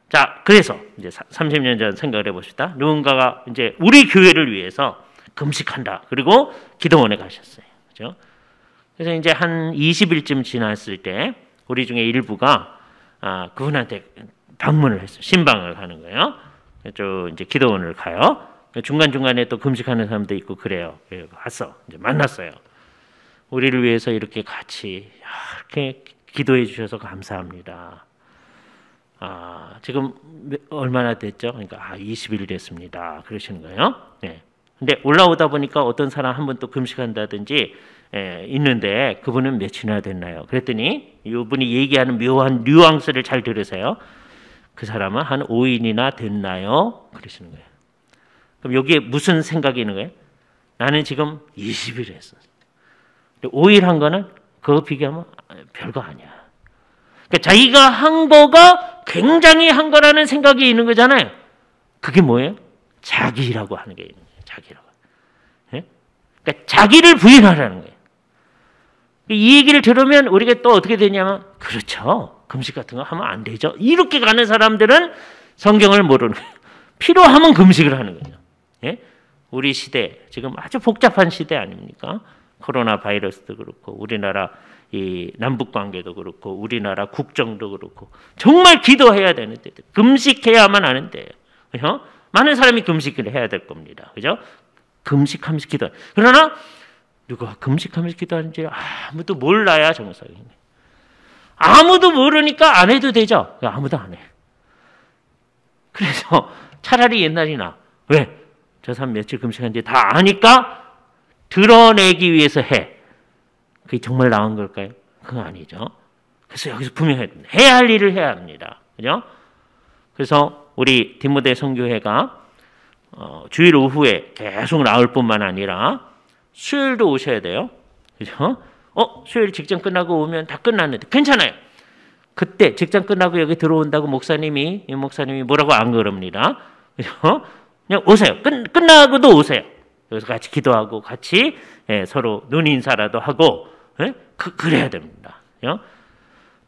자, 그래서 이제 30년 전 생각을 해봅시다. 누군가가 이제 우리 교회를 위해서 금식한다. 그리고 기도원에 가셨어요. 그죠? 그래서 이제 한 20일쯤 지났을 때 우리 중에 일부가 그분한테 방문을 했어요. 신방을 가는 거예요. 또 이제 기도원을 가요. 중간중간에 또 금식하는 사람도 있고 그래요. 갔어. 이제 만났어요. 우리를 위해서 이렇게 같이 이렇게 기도해 주셔서 감사합니다. 지금 얼마나 됐죠? 그러니까 20일 됐습니다. 그러시는 거예요. 네. 근데 올라오다 보니까 어떤 사람 한 분 또 금식한다든지 있는데 그분은 며칠이나 됐나요? 그랬더니 이분이 얘기하는 묘한 뉘앙스를 잘 들으세요. 그 사람은 한 5일이나 됐나요? 그러시는 거예요. 그럼 여기에 무슨 생각이 있는 거예요? 나는 지금 20일 했어. 5일 한 거는 그거 비교하면 별거 아니야. 그러니까 자기가 한 거가 굉장히 한 거라는 생각이 있는 거잖아요. 그게 뭐예요? 자기라고 하는 게 있는 거예요. 자기라고. 예? 그러니까 자기를 부인하라는 거예요. 이 얘기를 들으면 우리가 또 어떻게 되냐면 그렇죠. 금식 같은 거 하면 안 되죠. 이렇게 가는 사람들은 성경을 모르는 거예요. 필요하면 금식을 하는 거예요. 예? 우리 시대 지금 아주 복잡한 시대 아닙니까? 코로나 바이러스도 그렇고 우리나라 이 남북 관계도 그렇고 우리나라 국정도 그렇고 정말 기도해야 되는데 금식해야만 하는데 그죠? 많은 사람이 금식을 해야 될 겁니다. 그죠? 금식하면서 기도. 그러나 누가 금식하면서 기도하는지 아무도 몰라야 정상이에요. 아무도 모르니까 안 해도 되죠. 아무도 안 해. 그래서 차라리 옛날이나 왜? 저 사람 며칠 금식하는지 다 아니까 드러내기 위해서 해. 그게 정말 나은 걸까요? 그건 아니죠. 그래서 여기서 분명히 해야 할 일을 해야 합니다. 그죠? 그래서 우리 디모데 선교회가 주일 오후에 계속 나올 뿐만 아니라 수요일도 오셔야 돼요. 그죠? 수요일 직장 끝나고 오면 다 끝났는데 괜찮아요. 그때 직장 끝나고 여기 들어온다고 목사님이 뭐라고 안 그럽니다. 그죠? 그냥 오세요. 끝나고도 오세요. 여기서 같이 기도하고 같이 서로 눈 인사라도 하고 그래야 됩니다.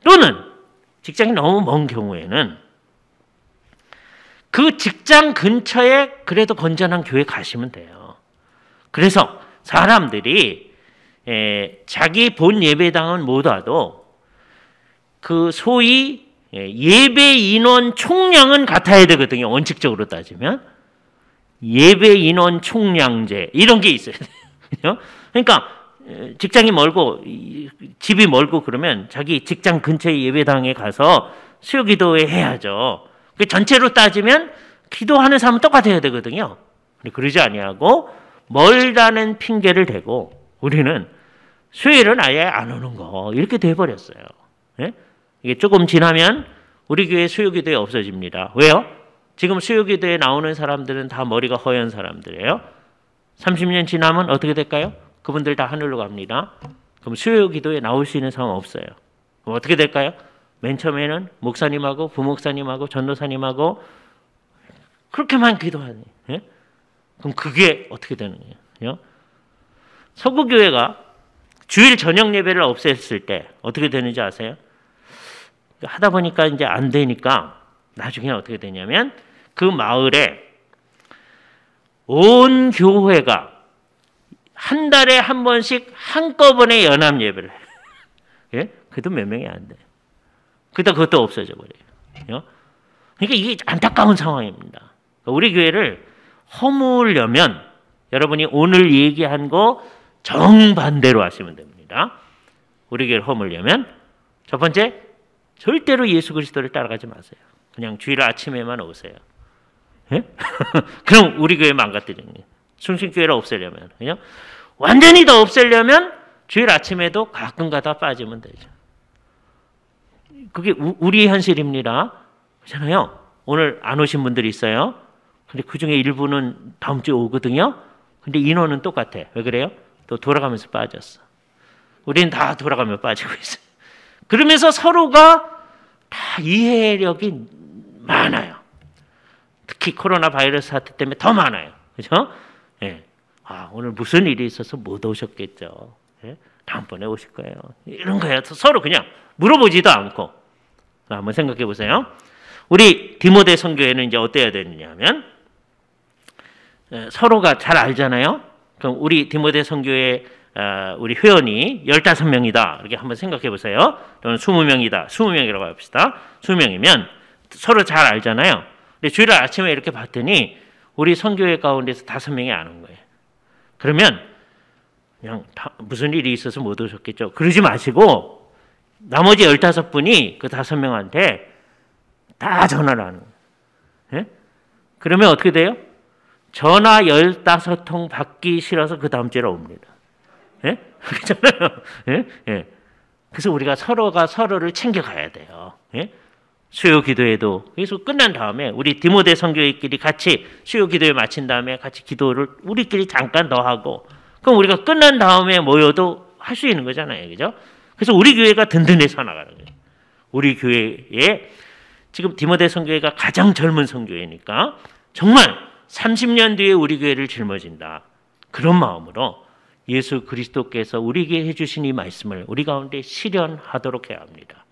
또는 직장이 너무 먼 경우에는 그 직장 근처에 그래도 건전한 교회 가시면 돼요. 그래서 사람들이 자기 본 예배당은 못 와도 그 소위 예배 인원 총량은 같아야 되거든요. 원칙적으로 따지면 예배 인원 총량제 이런 게 있어요. 그러니까 직장이 멀고 집이 멀고 그러면 자기 직장 근처의 예배당에 가서 수요 기도회 해야죠. 전체로 따지면 기도하는 사람은 똑같아야 되거든요. 그러지 아니하고 멀다는 핑계를 대고 우리는 수요일은 아예 안 오는 거 이렇게 돼버렸어요. 이게 조금 지나면 우리 교회 수요 기도회 없어집니다. 왜요? 지금 수요 기도에 나오는 사람들은 다 머리가 허연 사람들이에요. 30년 지나면 어떻게 될까요? 그분들 다 하늘로 갑니다. 그럼 수요 기도에 나올 수 있는 사람 없어요. 그럼 어떻게 될까요? 맨 처음에는 목사님하고 부목사님하고 전도사님하고 그렇게만 기도하네. 그럼 그게 어떻게 되는 거예요? 서구교회가 주일 저녁 예배를 없앴을 때 어떻게 되는지 아세요? 하다 보니까 이제 안 되니까 나중에 어떻게 되냐면 그 마을에 온 교회가 한 달에 한 번씩 한꺼번에 연합 예배를 해요. 예? 그래도 몇 명이 안 돼요. 그것도 없어져 버려요. 그러니까 이게 안타까운 상황입니다. 우리 교회를 허물려면 여러분이 오늘 얘기한 거 정반대로 하시면 됩니다. 우리 교회를 허물려면 첫 번째, 절대로 예수 그리스도를 따라가지 마세요. 그냥 주일 아침에만 오세요. 예? 그럼 우리 교회 망가뜨리는 거예요. 충신교회를 없애려면. 그냥 완전히 다 없애려면 주일 아침에도 가끔 가다 빠지면 되죠. 그게 우리의 현실입니다. 그렇잖아요. 오늘 안 오신 분들이 있어요. 근데 그 중에 일부는 다음 주에 오거든요. 근데 인원은 똑같아. 왜 그래요? 또 돌아가면서 빠졌어. 우리는 다 돌아가며 빠지고 있어요. 그러면서 서로가 다 이해력이 많아요. 특히 코로나 바이러스 사태 때문에 더 많아요. 그렇죠? 예. 아, 오늘 무슨 일이 있어서 못 오셨겠죠. 예? 다음번에 오실 거예요. 이런 거예요. 서로 그냥 물어보지도 않고. 한번 생각해 보세요. 우리 디모데 선교회는 이제 어때야 되느냐 하면 서로가 잘 알잖아요. 그럼 우리 디모데 선교회 우리 회원이 15명이다. 이렇게 한번 생각해 보세요. 또는 20명이다. 20명이라고 합시다. 20명이면 서로 잘 알잖아요. 근데 주일 아침에 이렇게 봤더니 우리 선교회 가운데서 5명이 안 온 거예요. 그러면 그냥 무슨 일이 있어서 못 오셨겠죠. 그러지 마시고 나머지 15분이 그 5명한테 다 전화를 하는 거예요. 예? 그러면 어떻게 돼요? 전화 15통 받기 싫어서 그 다음 주에 옵니다. 예? 그렇잖아요. 예? 예. 그래서 우리가 서로가 서로를 챙겨가야 돼요. 예? 수요 기도회도 그래서 끝난 다음에 우리 디모데 선교회끼리 같이 수요 기도회 마친 다음에 같이 기도를 우리끼리 잠깐 더 하고 그럼 우리가 끝난 다음에 모여도 할 수 있는 거잖아요. 그죠? 그래서 우리 교회가 든든해서 나가는 거예요. 우리 교회에 지금 디모데 선교회가 가장 젊은 선교회니까 정말 30년 뒤에 우리 교회를 짊어진다. 그런 마음으로 예수 그리스도께서 우리에게 해주신 이 말씀을 우리 가운데 실현하도록 해야 합니다.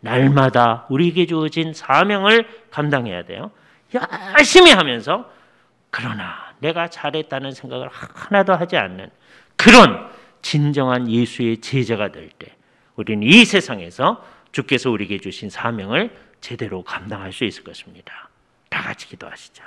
날마다 우리에게 주어진 사명을 감당해야 돼요. 열심히 하면서 그러나 내가 잘했다는 생각을 하나도 하지 않는 그런 진정한 예수의 제자가 될 때 우리는 이 세상에서 주께서 우리에게 주신 사명을 제대로 감당할 수 있을 것입니다. 다 같이 기도하시죠.